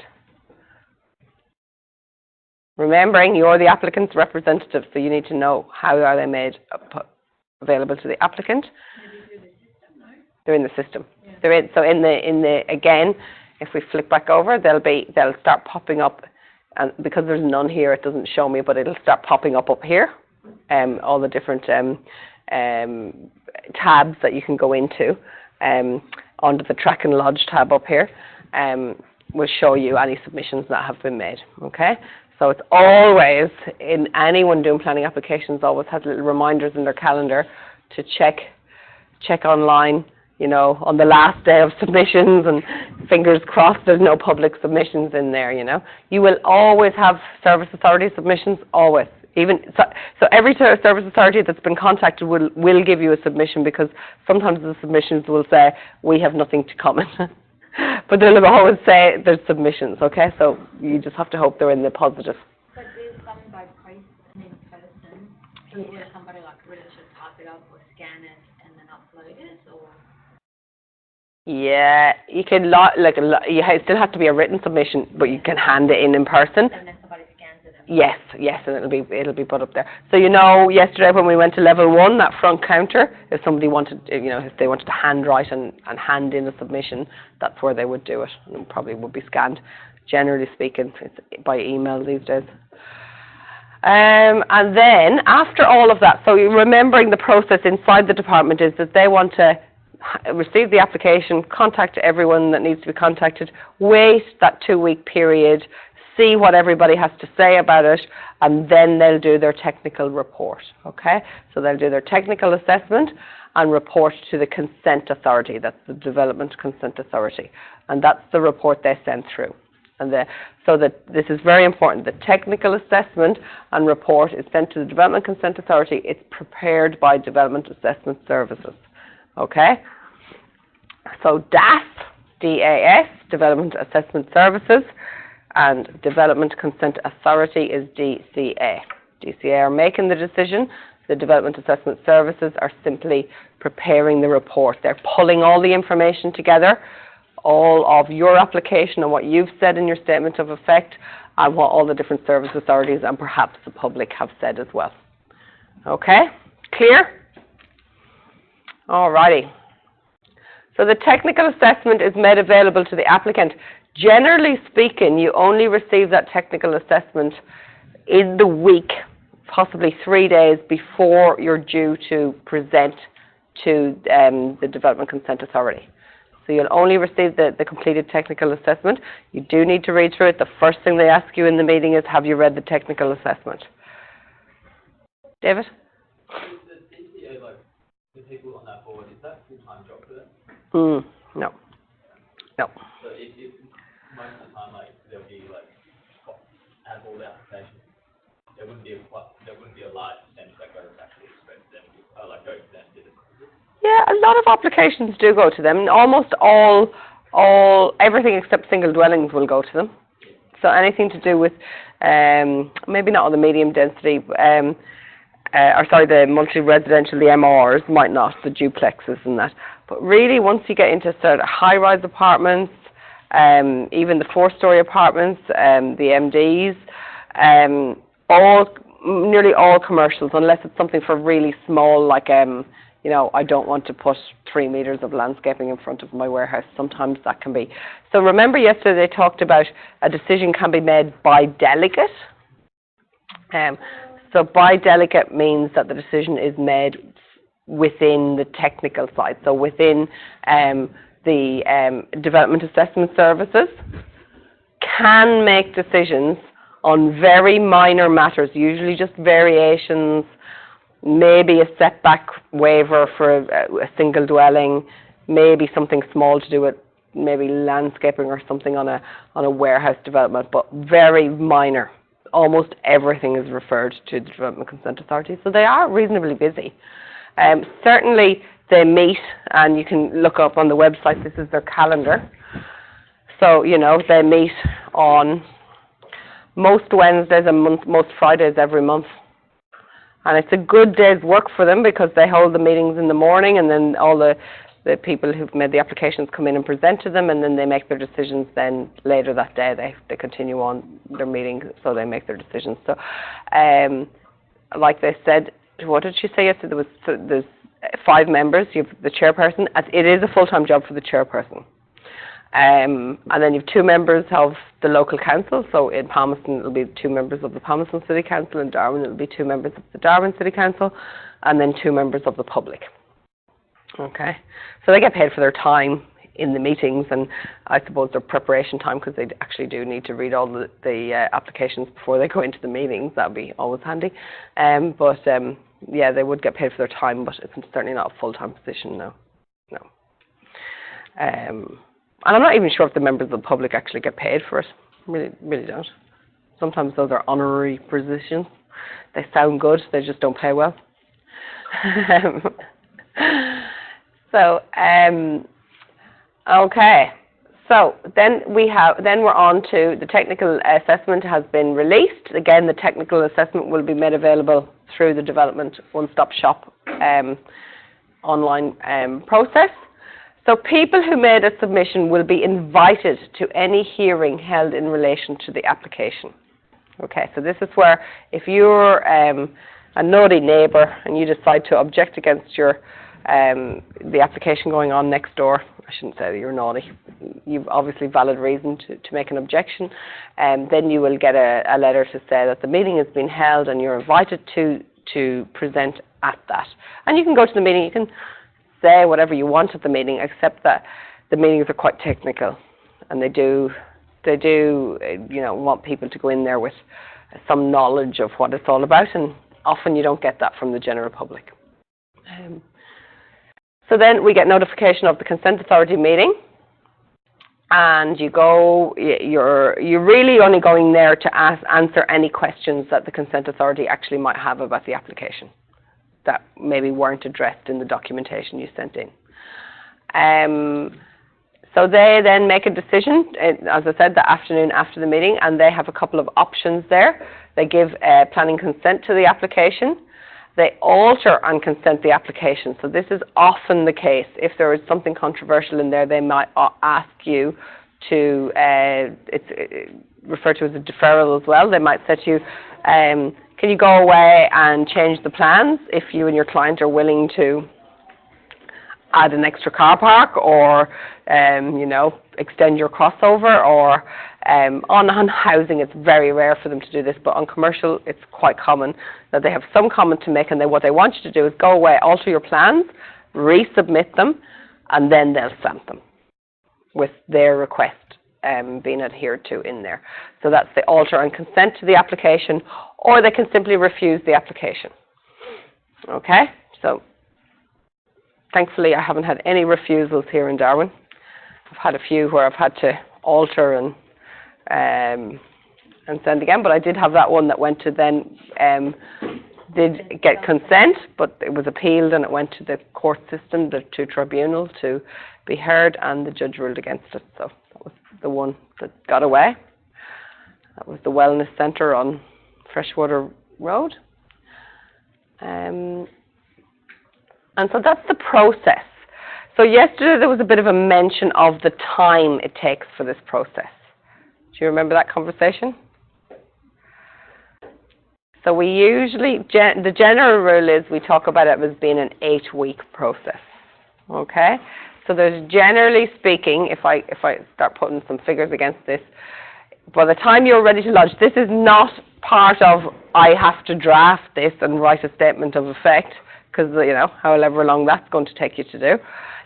S1: Remembering you're the applicant's representative, so you need to know how are they made available to the applicant. They're in the system. Yeah. So in the again, if we flick back over, they'll start popping up, and because there's none here, it doesn't show me, but it'll start popping up here. All the different tabs that you can go into under the Track and Lodge tab up here will show you any submissions that have been made. Okay. So it's always, in anyone doing planning applications, always has little reminders in their calendar to check online, on the last day of submissions, and fingers crossed there's no public submissions in there, You will always have Service Authority submissions, always. So every Service Authority that's been contacted will give you a submission, because sometimes the submissions will say, we have nothing to comment. But they'll always say there's submissions, okay? So you just have to hope they're in the positive.
S4: But is some by price and in person? So will somebody really just type it up or scan it and then upload it, or?
S1: Yeah, you can you still have to be a written submission, but you can hand it in person.
S4: And then somebody scans it.
S1: Yes, and it'll be put up there. So yesterday when we went to level 1, that front counter, if somebody wanted, if they wanted to handwrite and hand in a submission, that's where they would do it, and it probably would be scanned. Generally speaking, it's by email these days. And then after all of that, so remembering the process inside the department is that they want to receive the application, contact everyone that needs to be contacted, wait that 2-week period, see what everybody has to say about it, and then they'll do their technical report, okay? So they'll do their technical assessment and report to the Consent Authority. That's the Development Consent Authority, and that's the report they send through. And this is very important. The technical assessment and report is sent to the Development Consent Authority. It's prepared by Development Assessment Services, okay? So DAS, D-A-S, Development Assessment Services, and Development Consent Authority is DCA. DCA are making the decision. The Development Assessment Services are simply preparing the report. They're pulling all the information together, all of your application and what you've said in your statement of effect, and what all the different service authorities and perhaps the public have said as well. Okay? Clear? Alrighty. So the technical assessment is made available to the applicant. Generally speaking, you only receive that technical assessment in the week, possibly 3 days before you're due to present to the Development Consent Authority. So you'll only receive the completed technical assessment. You do need to read through it. The first thing they ask you in the meeting is, have you read the technical assessment? David?
S5: Is the DCA, like, the people on that board, is that a full-time job for them?
S1: No. No.
S5: So if most of the time, like, there'll be, like, out of all the applications, there wouldn't be a large percentage that goes actually express them, like, go to them, did it?
S1: Yeah, a lot of applications do go to them. Almost everything except single dwellings will go to them. So anything to do with, maybe not on the medium density, the multi-residential, the MRs might not, the duplexes and that. But really, once you get into sort of high-rise apartments, even the 4-story apartments, the MDs, nearly all commercials, unless it's something for really small, like, you know, I don't want to put 3 meters of landscaping in front of my warehouse. Sometimes that can be. So remember yesterday they talked about a decision can be made by delegate. So by delegate means that the decision is made within the technical side. So within the Development Assessment Services can make decisions on very minor matters, usually just variations, maybe a setback waiver for a single dwelling, maybe something small to do with maybe landscaping or something on a warehouse development, but very minor. Almost everything is referred to the Development Consent Authority, so they are reasonably busy. Certainly they meet, and you can look up on the website, this is their calendar. So, you know, they meet on most Wednesdays a month, most Fridays every month. And it's a good day's work for them because they hold the meetings in the morning, and then all the people who've made the applications come in and present to them, and then they make their decisions then later that day. They continue on their meeting, so they make their decisions. So, like they said, what did she say yesterday? There's 5 members. You have the chairperson. It is a full-time job for the chairperson. And then you have 2 members of the local council. So in Palmerston, it'll be 2 members of the Palmerston City Council. In Darwin, it'll be 2 members of the Darwin City Council, and then 2 members of the public. Okay, so they get paid for their time in the meetings, and I suppose their preparation time, because they actually do need to read all the applications before they go into the meetings. That'd be always handy. Yeah, they would get paid for their time, but it's certainly not a full-time position, no. And I'm not even sure if the members of the public actually get paid for it. Really don't. Sometimes those are honorary positions. They sound good, they just don't pay well. So, okay. So then we're on to the technical assessment has been released. Again, the technical assessment will be made available through the Development One-Stop Shop online process. So people who made a submission will be invited to any hearing held in relation to the application. Okay, so this is where if you're a naughty neighbour and you decide to object against your the application going on next door, I shouldn't say that you're naughty, you've obviously valid reason to make an objection, and then you will get a letter to say that the meeting has been held and you're invited to present at that. And you can go to the meeting, you can say whatever you want at the meeting, except that the meetings are quite technical, and they do you know, want people to go in there with some knowledge of what it's all about, and often you don't get that from the general public. So then we get notification of the Consent Authority meeting, and you're really only going there to answer any questions that the Consent Authority actually might have about the application that maybe weren't addressed in the documentation you sent in. So So they then make a decision, as I said, the afternoon after the meeting, and they have a couple of options there. They give planning consent to the application. They alter and consent the application. So this is often the case. If there is something controversial in there, they might ask you to, it's referred to as a deferral as well. They might say to you, can you go away and change the plans if you and your client are willing to add an extra car park, or you know, extend your crossover, or on housing it's very rare for them to do this, but on commercial it's quite common that they have some comment to make, and what they want you to do is go away, alter your plans, resubmit them, and then they'll stamp them with their request being adhered to in there. So that's the alter and consent to the application, or they can simply refuse the application. Okay, so thankfully I haven't had any refusals here in Darwin. I've had a few where I've had to alter and send again, but I did have that one that went to then, did get consent, but it was appealed and it went to the court system, the two tribunals to be heard, and the judge ruled against it. So that was the one that got away. That was the wellness centre on Freshwater Road. And so that's the process. So yesterday there was a bit of a mention of the time it takes for this process. Do you remember that conversation? So we usually, the general rule is we talk about it as being an 8-week process. Okay? So there's, generally speaking, if I start putting some figures against this, by the time you're ready to lodge, this is not part of I have to draft this and write a statement of effect, because, you know, however long that's going to take you to do.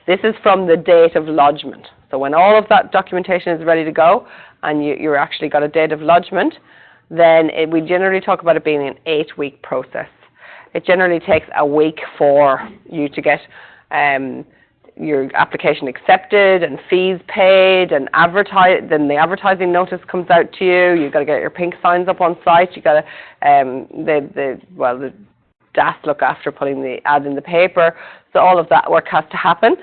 S1: This is from the date of lodgement. So when all of that documentation is ready to go and you're actually got a date of lodgement, then we generally talk about it being an 8-week process. It generally takes a week for you to get your application accepted and fees paid and then the advertising notice comes out to you. You've got to get your pink signs up on site. You've got to, the DAS look after putting the ad in the paper. So all of that work has to happen.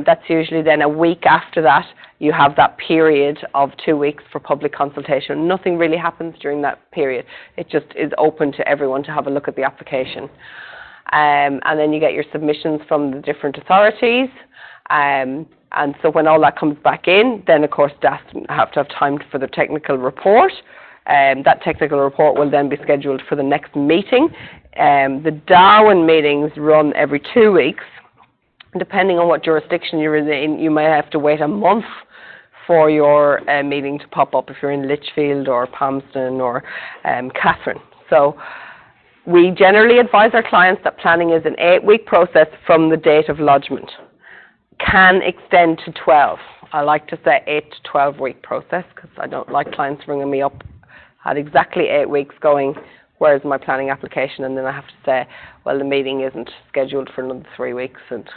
S1: That's usually then a week after that. You have that period of 2 weeks for public consultation. Nothing really happens during that period. It just is open to everyone to have a look at the application. And then you get your submissions from the different authorities. And so when all that comes back in, then of course DAS have to have time for the technical report. That technical report will then be scheduled for the next meeting. The Darwin meetings run every 2 weeks. Depending on what jurisdiction you're in, you may have to wait a month for your meeting to pop up if you're in Litchfield or Palmerston or Catherine. So we generally advise our clients that planning is an 8-week process from the date of lodgement. Can extend to 12. I like to say 8 to 12-week process because I don't like clients ringing me up at exactly 8 weeks going, where's my planning application? And then I have to say, well, the meeting isn't scheduled for another 3 weeks, and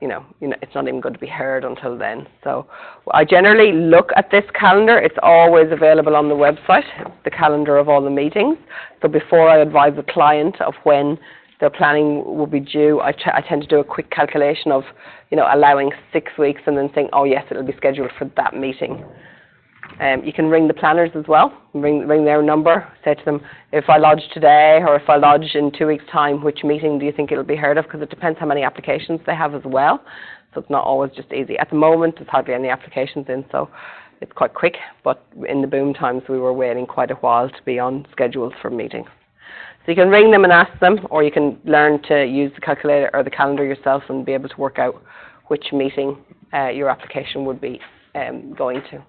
S1: you know, it's not even going to be heard until then. So I generally look at this calendar. It's always available on the website, the calendar of all the meetings. So before I advise the client of when their planning will be due, I tend to do a quick calculation of, you know, allowing 6 weeks and then saying, oh yes, it'll be scheduled for that meeting. You can ring the planners as well, ring their number, say to them, if I lodge today or if I lodge in 2 weeks' time, which meeting do you think it'll be heard of? Because it depends how many applications they have as well. So it's not always just easy. At the moment, there's hardly any applications in, so it's quite quick. But in the boom times, we were waiting quite a while to be on schedules for meetings. So you can ring them and ask them, or you can learn to use the calculator or the calendar yourself and be able to work out which meeting your application would be going to.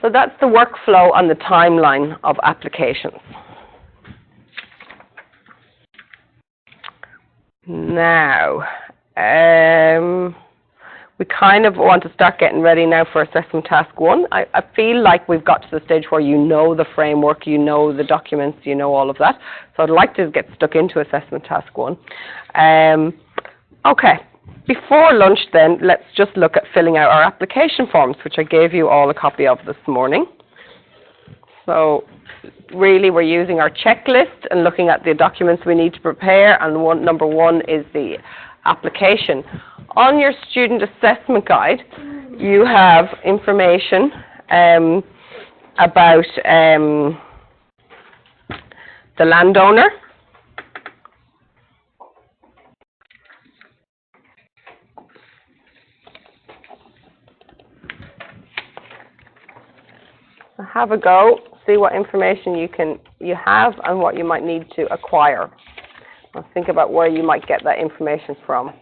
S1: So that's the workflow on the timeline of applications. Now, we kind of want to start getting ready now for assessment task 1. I feel like we've got to the stage where you know the framework, you know the documents, you know all of that. So I'd like to get stuck into assessment task 1. Okay. Before lunch then, let's just look at filling out our application forms, which I gave you all a copy of this morning. So really we're using our checklist and looking at the documents we need to prepare, and number 1 is the application. On your student assessment guide, you have information about the landowner. Have a go, see what information you have and what you might need to acquire. Now think about where you might get that information from.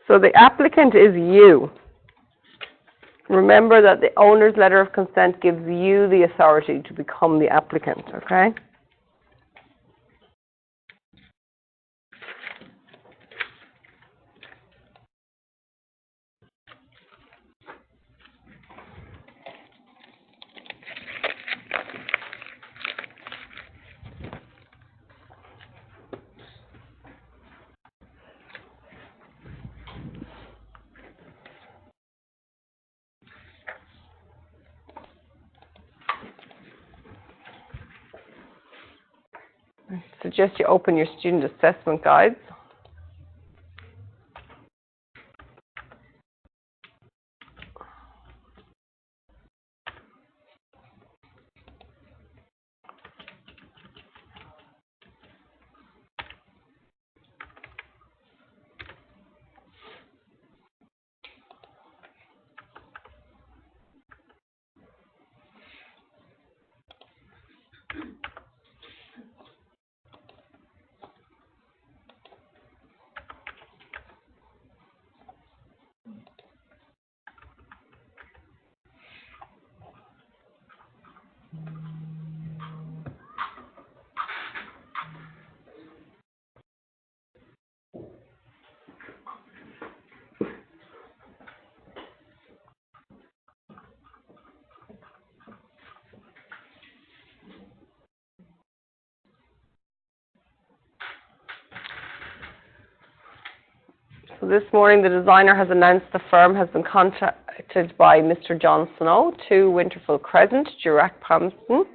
S1: So the applicant is you. Remember that the owner's letter of consent gives you the authority to become the applicant, okay? I suggest you open your student assessment guides. So this morning the designer has announced the firm has been contacted by Mr. John Snow, 2 Winterfell Crescent, Durack Palmerston,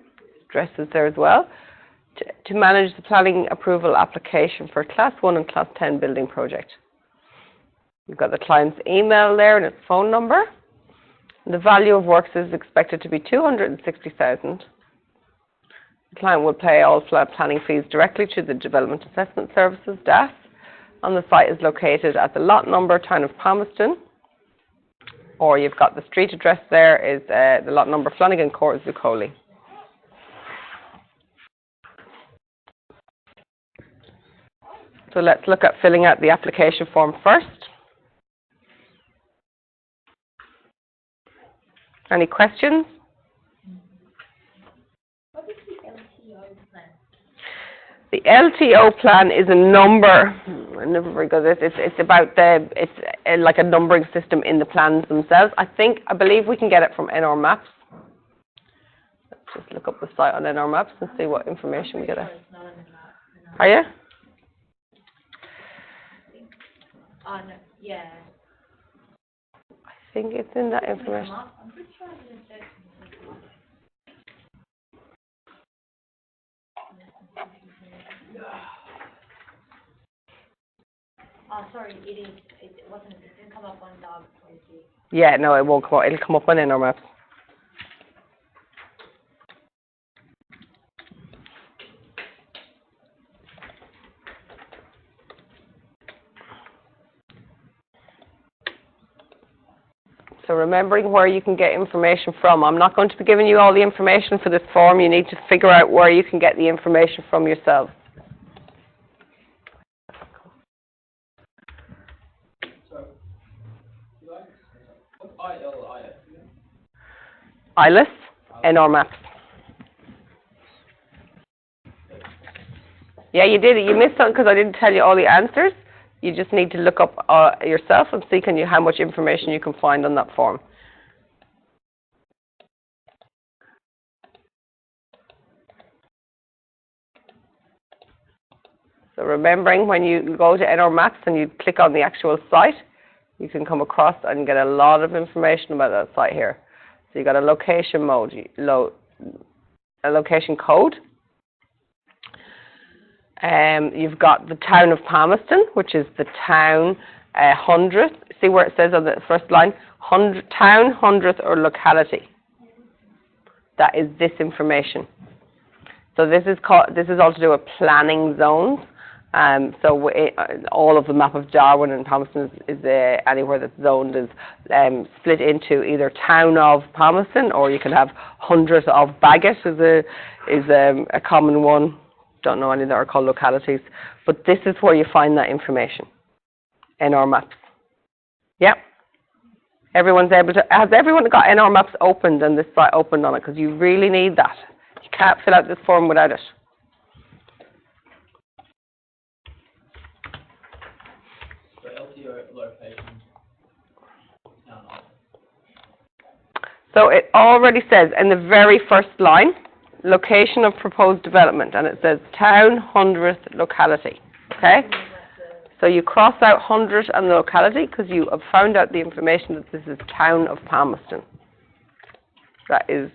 S1: address is there as well, to manage the planning approval application for Class 1 and Class 10 building project. You've got the client's email there and its phone number. The value of works is expected to be $260,000. The client will pay all planning fees directly to the Development Assessment Services, DAS. And the site is located at the lot number, Town of Palmerston. Or you've got the street address there is the lot number, Flanagan Court, Zuccoli. So let's look at filling out the application form first. Any questions?
S4: What is the LTO plan?
S1: The LTO plan is a number. I'm never very good at this. It's about it's like a numbering system in the plans themselves. I believe we can get it from NR Maps. Let's just look up the site on NR Maps and see what information we get.
S4: It's not on the map. No.
S1: Are you?
S4: Oh, no, yeah.
S1: I think it's in that information.
S4: I'm pretty sure I didn't search for this. Oh, sorry, it is. It wasn't. It didn't come up on dog policy.
S1: Yeah, no, it won't come up. It'll come up on NR Maps. So remembering where you can get information from. I'm not going to be giving you all the information for this form. You need to figure out where you can get the information from yourself. ILIS, NR Maps. Yeah, you did it. You missed something because I didn't tell you all the answers. You just need to look up yourself and see how much information you can find on that form. So remembering when you go to NR Maps and you click on the actual site, you can come across and get a lot of information about that site here. So you got a location mode, a location code. You've got the town of Palmerston, which is the town 100th. See where it says on the first line, town, 100th, or locality. That is this information. So this is all to do with planning zones. So all of the map of Darwin and Palmerston is anywhere that's zoned is split into either town of Palmerston, or you can have 100th of Bagot is a common one. Don't know any that are called localities, but this is where you find that information in NR Maps. Yep. Has everyone got NR Maps opened and this site opened on it? Because you really need that. You can't fill out this form without it.
S5: So LTO location.
S1: So it already says in the very first line, location of proposed development, and it says town, 100th, locality. Okay? So you cross out 100 and the locality because you have found out the information that this is town of Palmerston. That is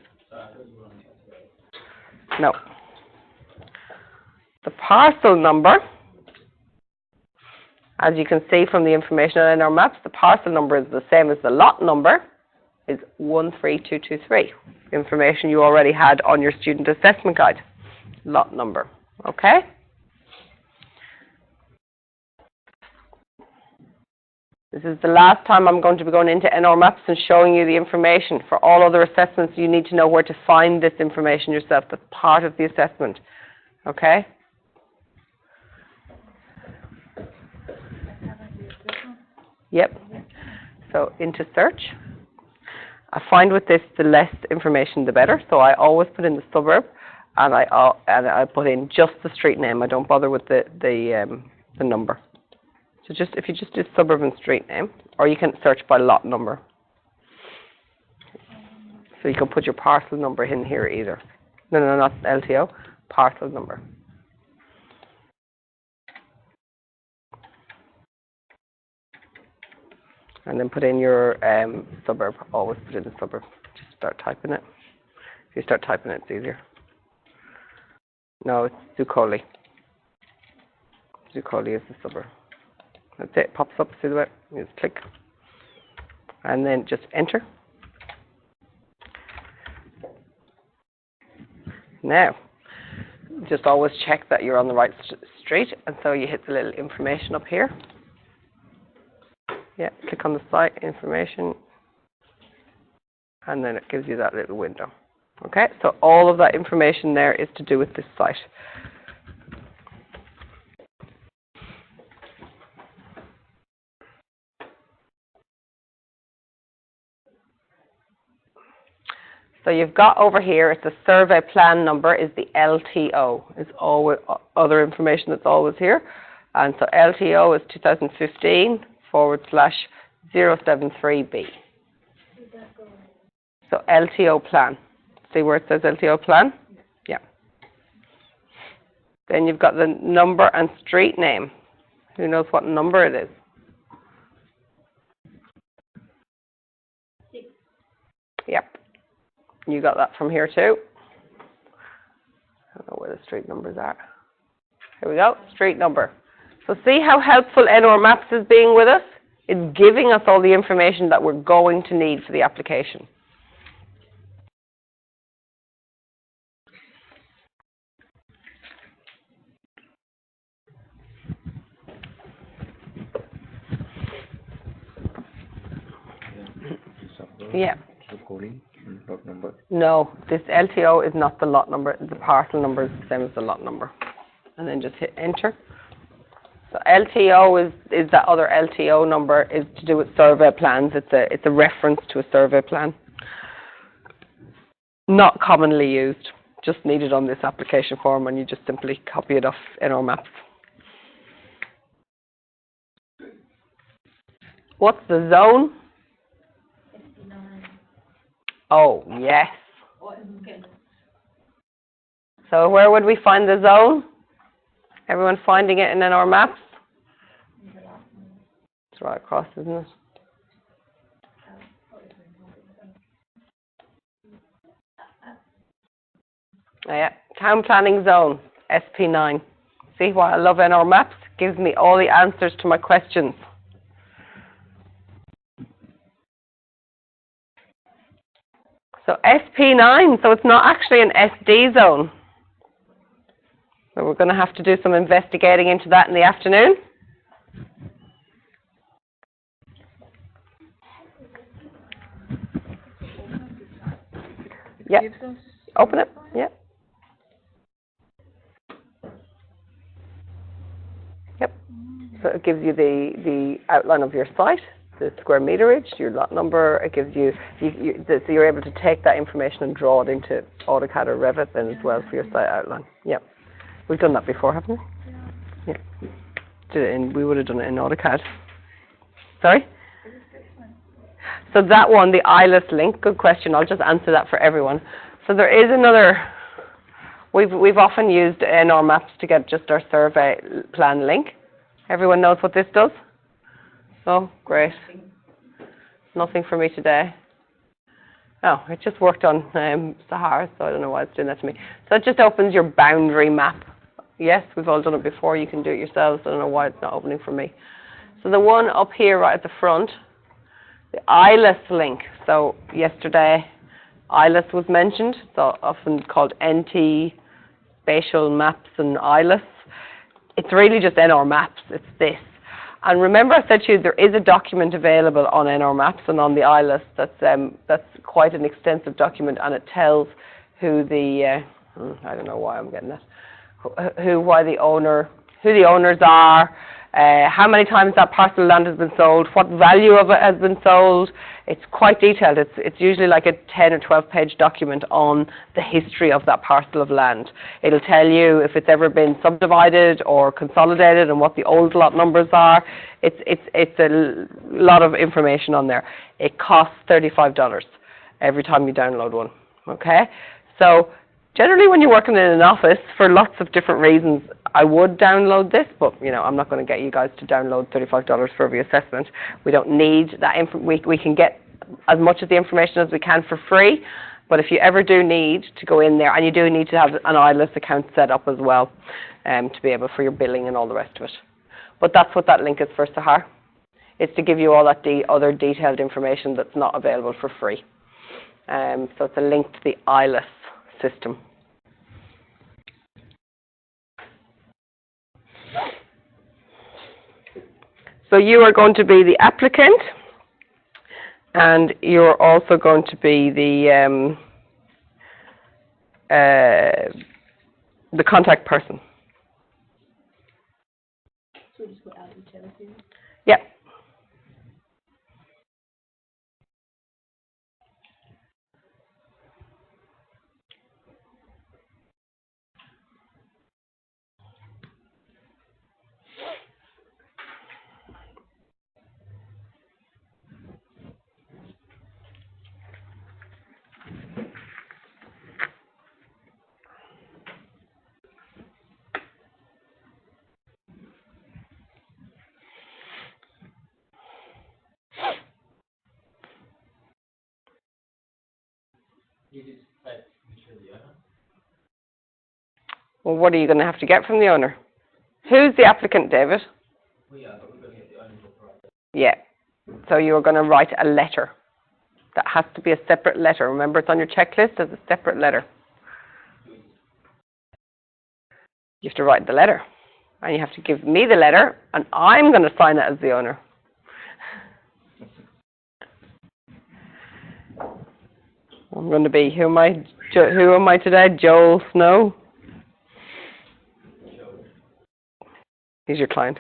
S1: no. The parcel number, as you can see from the information in our maps, the parcel number is the same as the lot number, is 13223. Information you already had on your student assessment guide. Lot number. Okay? This is the last time I'm going to be going into NR Maps and showing you the information. For all other assessments, you need to know where to find this information yourself. That's part of the assessment. Okay? Yep. So into search. I find with this, the less information, the better. So I always put in the suburb, and I put in just the street name. I don't bother with the number. So if you just do suburb and street name, or you can search by lot number. So you can put your parcel number in here either. No, not LTO, parcel number. And then put in your suburb. Always put in the suburb. Just start typing it. If you start typing it, it's easier. No, it's Zuccoli. Zuccoli is the suburb. That's it. It pops up. See the way? You just click. And then just enter. Now, just always check that you're on the right street. And so you hit the little information up here. Yeah, click on the site information, and then it gives you that little window. Okay, so all of that information there is to do with this site. So you've got over here, it's a survey plan number, is the LTO. It's always other information that's always here. And so LTO is 2015/073B. So LTO plan. See where it says LTO plan? Yeah. Then you've got the number and street name. Who knows what number it is? 6. Yep. You got that from here too. I don't know where the street numbers are. Here we go, street number. So see how helpful NR Maps is being with us? It's giving us all the information that we're going to need for the application. Yeah.
S3: The coding, lot number.
S1: No, this LTO is not the lot number. The parcel number is the same as the lot number. And then just hit enter. So LTO is that other LTO number is to do with survey plans. It's a reference to a survey plan. Not commonly used. Just needed on this application form, and you just simply copy it off NR Maps. What's the zone? Oh, yes. So where would we find the zone? Everyone finding it in NR Maps? It's right across, isn't it? Yeah, town planning zone, SP9. See why I love NR Maps? Gives me all the answers to my questions. So SP9, so it's not actually an SD zone. So we're going to have to do some investigating into that in the afternoon. Yep. Open it. Yep. Yep. So it gives you the outline of your site, the square meterage, your lot number. It gives you, so you're able to take that information and draw it into AutoCAD or Revit then as well for your site outline. Yep. We've done that before, haven't we? Yeah. We would have done it in AutoCAD. Sorry? So that one, the ILS link, good question. I'll just answer that for everyone. So there is another, we've often used NR Maps to get just our survey plan link. Everyone knows what this does? Oh, great. Nothing for me today. Oh, it just worked on Sahara, so I don't know why it's doing that to me. So it just opens your boundary map. Yes, we've all done it before. You can do it yourselves. I don't know why it's not opening for me. So the one up here right at the front, the ILS link. So yesterday, ILS was mentioned. So often called NT, Spatial Maps and ILS. It's really just NR Maps. It's this. And remember I said to you there is a document available on NR Maps and on the ILS that's quite an extensive document, and it tells who the, I don't know why I'm getting that, who the owners are, how many times that parcel of land has been sold, what value of it has been sold. It's quite detailed. It's usually like a 10 or 12 page document on the history of that parcel of land. It'll tell you if it's ever been subdivided or consolidated and what the old lot numbers are. It's a lot of information on there. It costs $35 every time you download one. Okay? So generally when you're working in an office, for lots of different reasons, I would download this, but you know, I'm not going to get you guys to download $35 for every assessment. We don't need that. We can get as much of the information as we can for free, but if you ever do need to go in there, and you do need to have an ILS account set up as well, to be able for your billing and all the rest of it. But that's what that link is for, Sahar. It's to give you all that other detailed information that's not available for free. So it's a link to the ILS system. So you are going to be the applicant, and you're also going to be the contact person.
S4: So we just put out utility.
S1: Yep.
S5: You just say the owner.
S1: Well, what are you going to have to get from the owner? Who's the applicant, David?
S5: Well, yeah, but we're going to get the owner's authority.
S1: Yeah. So you're going to write a letter. That has to be a separate letter. Remember, it's on your checklist as a separate letter. You have to write the letter. And you have to give me the letter, and I'm going to sign it as the owner. I'm going to be, who am I today? Joel Snow? He's your client.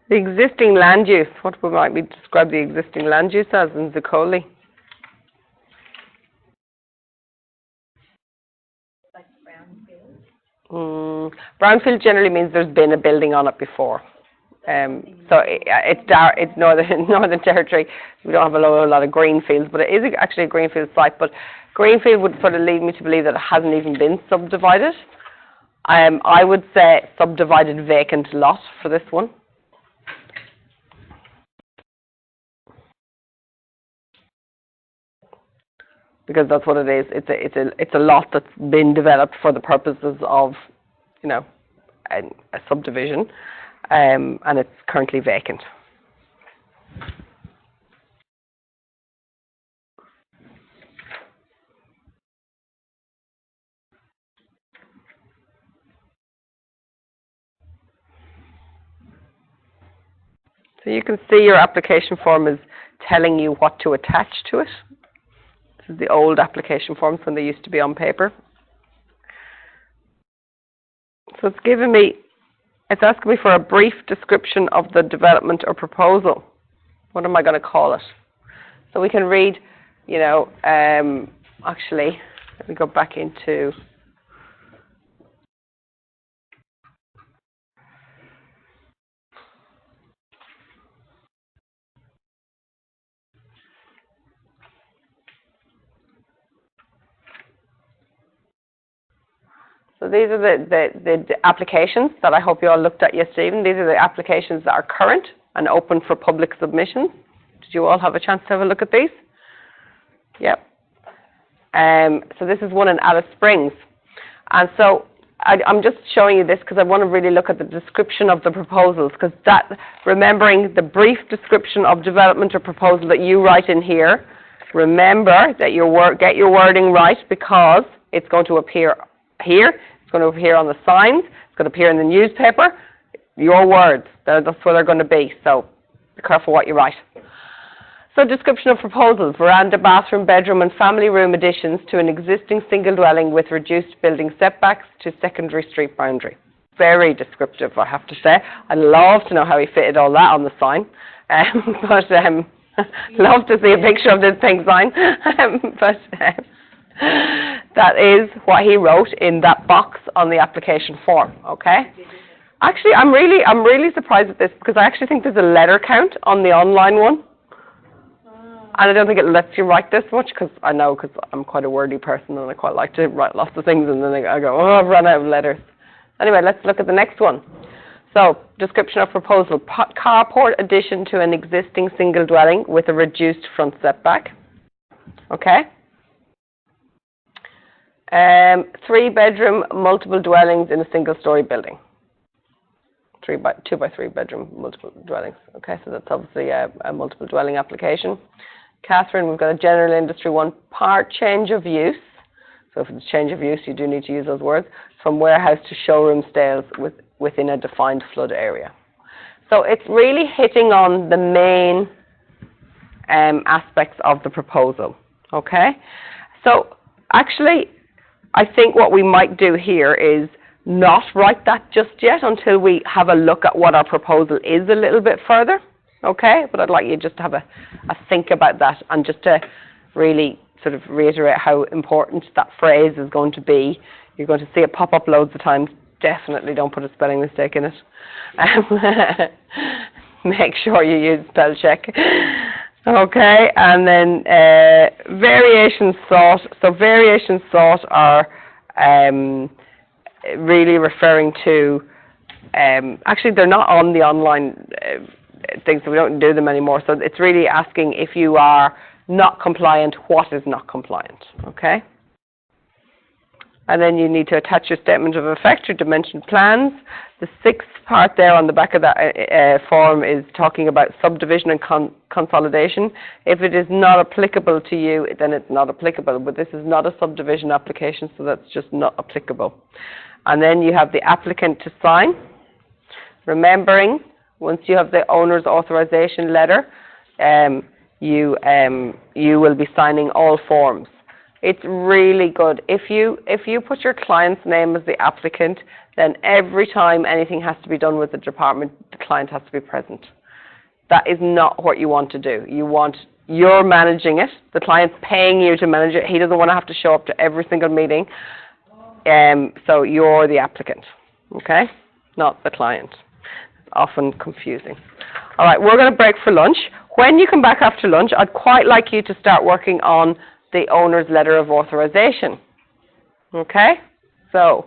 S1: The existing land use, what might we describe the existing land use as in Zuccoli?
S4: Like brownfield.
S1: Brownfield generally means there's been a building on it before. So it's Northern Territory. We don't have a lot of greenfields, but it is actually a greenfield site. But greenfield would sort of lead me to believe that it hasn't even been subdivided. I would say subdivided vacant lot for this one. Because that's what it is. It's a lot that's been developed for the purposes of, a subdivision, and it's currently vacant. So you can see your application form is telling you what to attach to it. This is the old application forms when they used to be on paper. So it's asking me for a brief description of the development or proposal. What am I going to call it? So we can read, actually, let me go back into... So these are the applications that I hope you all looked at yesterday evening. These are the applications that are current and open for public submission. Did you all have a chance to have a look at these? Yep. So this is one in Alice Springs. And so I'm just showing you this because I want to really look at the description of the proposals, because remembering the brief description of development or proposal that you write in here, remember that get your wording right, because it's going to appear here, it's going to appear on the signs, it's going to appear in the newspaper. Your words, that's where they're going to be, so be careful what you write. So description of proposals: veranda, bathroom, bedroom and family room additions to an existing single dwelling with reduced building setbacks to secondary street boundary. Very descriptive, I have to say. I'd love to know how he fitted all that on the sign, love to see a picture of this pink sign, that is what he wrote in that box on the application form, okay? Actually, I'm really surprised at this, because I actually think there's a letter count on the online one. And I don't think it lets you write this much, because I'm quite a wordy person and I quite like to write lots of things, and then I go, oh, I've run out of letters. Anyway, let's look at the next one. So, description of proposal: carport addition to an existing single dwelling with a reduced front setback. Okay? 3-bedroom multiple dwellings in a single-story building. 2 by 3 bedroom multiple dwellings. Okay, so that's obviously a multiple dwelling application. Catherine, we've got a general industry one, part change of use. So if it's change of use, you do need to use those words. From warehouse to showroom sales within a defined flood area. So it's really hitting on the main aspects of the proposal. Okay, so actually, I think what we might do here is not write that just yet until we have a look at what our proposal is a little bit further, okay? But I'd like you just to have a think about that, and just to really sort of reiterate how important that phrase is going to be. You're going to see it pop up loads of times. Definitely don't put a spelling mistake in it. Make sure you use spell check. Okay, and then variations sought. So variations sought are really referring to, actually they're not on the online things, so we don't do them anymore. So it's really asking if you are not compliant, what is not compliant, okay? And then you need to attach your statement of effect, your dimension plans. The sixth part there on the back of that form is talking about subdivision and consolidation. If it is not applicable to you, then it's not applicable. But this is not a subdivision application, so that's just not applicable. And then you have the applicant to sign. Remembering, once you have the owner's authorization letter, you will be signing all forms. It's really good. If you put your client's name as the applicant, then every time anything has to be done with the department, the client has to be present. That is not what you want to do. You're managing it. The client's paying you to manage it. He doesn't want to have to show up to every single meeting. So you're the applicant, okay? Not the client. It's often confusing. All right, we're going to break for lunch. When you come back after lunch, I'd quite like you to start working on the owner's letter of authorization. Okay? So,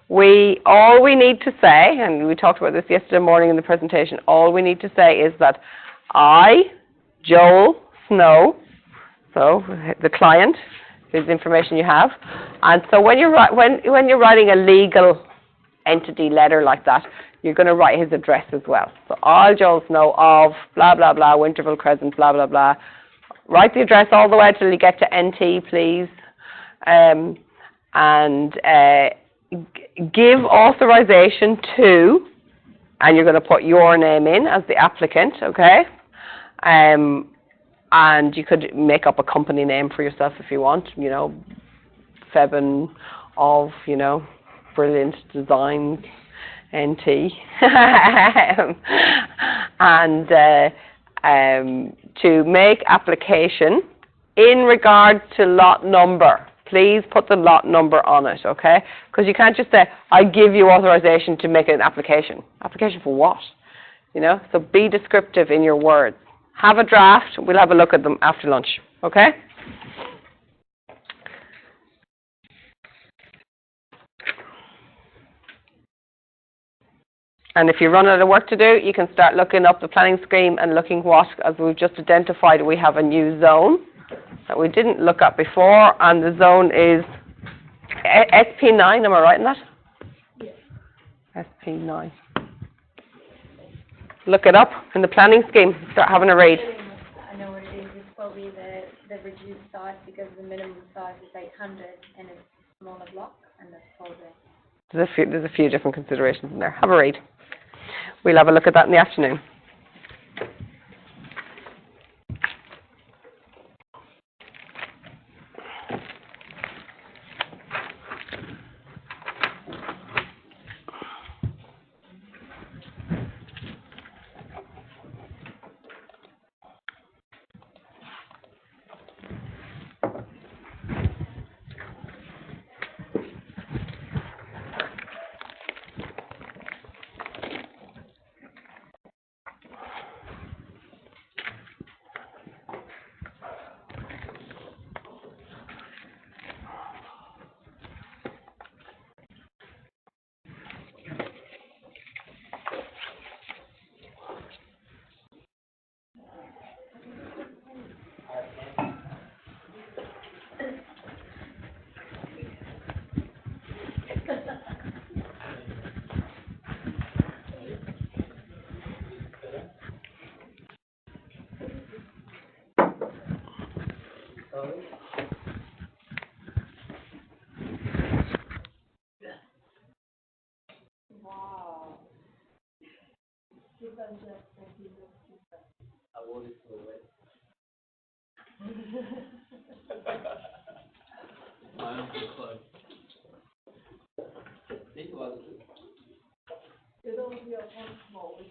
S1: all we need to say, and we talked about this yesterday morning in the presentation, all we need to say is that I, Joel Snow, so the client, whose information you have, and so when you're writing a legal entity letter like that, you're going to write his address as well. So, I, Joel Snow, of blah, blah, blah, Winterville Crescent, blah, blah, blah. Write the address all the way till you get to NT, please. Give authorization to, and you're going to put your name in as the applicant, okay? And you could make up a company name for yourself if you want, Febin of, Brilliant Designs, NT. To make application in regard to lot number, please put the lot number on it, okay? Because you can't just say, I give you authorization to make an application. Application for what? So be descriptive in your words. Have a draft. We'll have a look at them after lunch, okay? And if you run out of work to do, you can start looking up the planning scheme and looking what, as we've just identified, we have a new zone that we didn't look at before, and the zone is SP9, am I right in that? Yes. SP9. Look it up in the planning scheme, start having a read.
S4: I know what it is. It's probably the reduced size because the minimum size is 800 and it's a smaller block, and that's probably.
S1: There's a few different considerations in there. Have a read. We'll have a look at that in the afternoon.
S2: Wow.
S5: I wore this to a wedding. My uncle's clothes. These ones.
S2: They don't feel comfortable with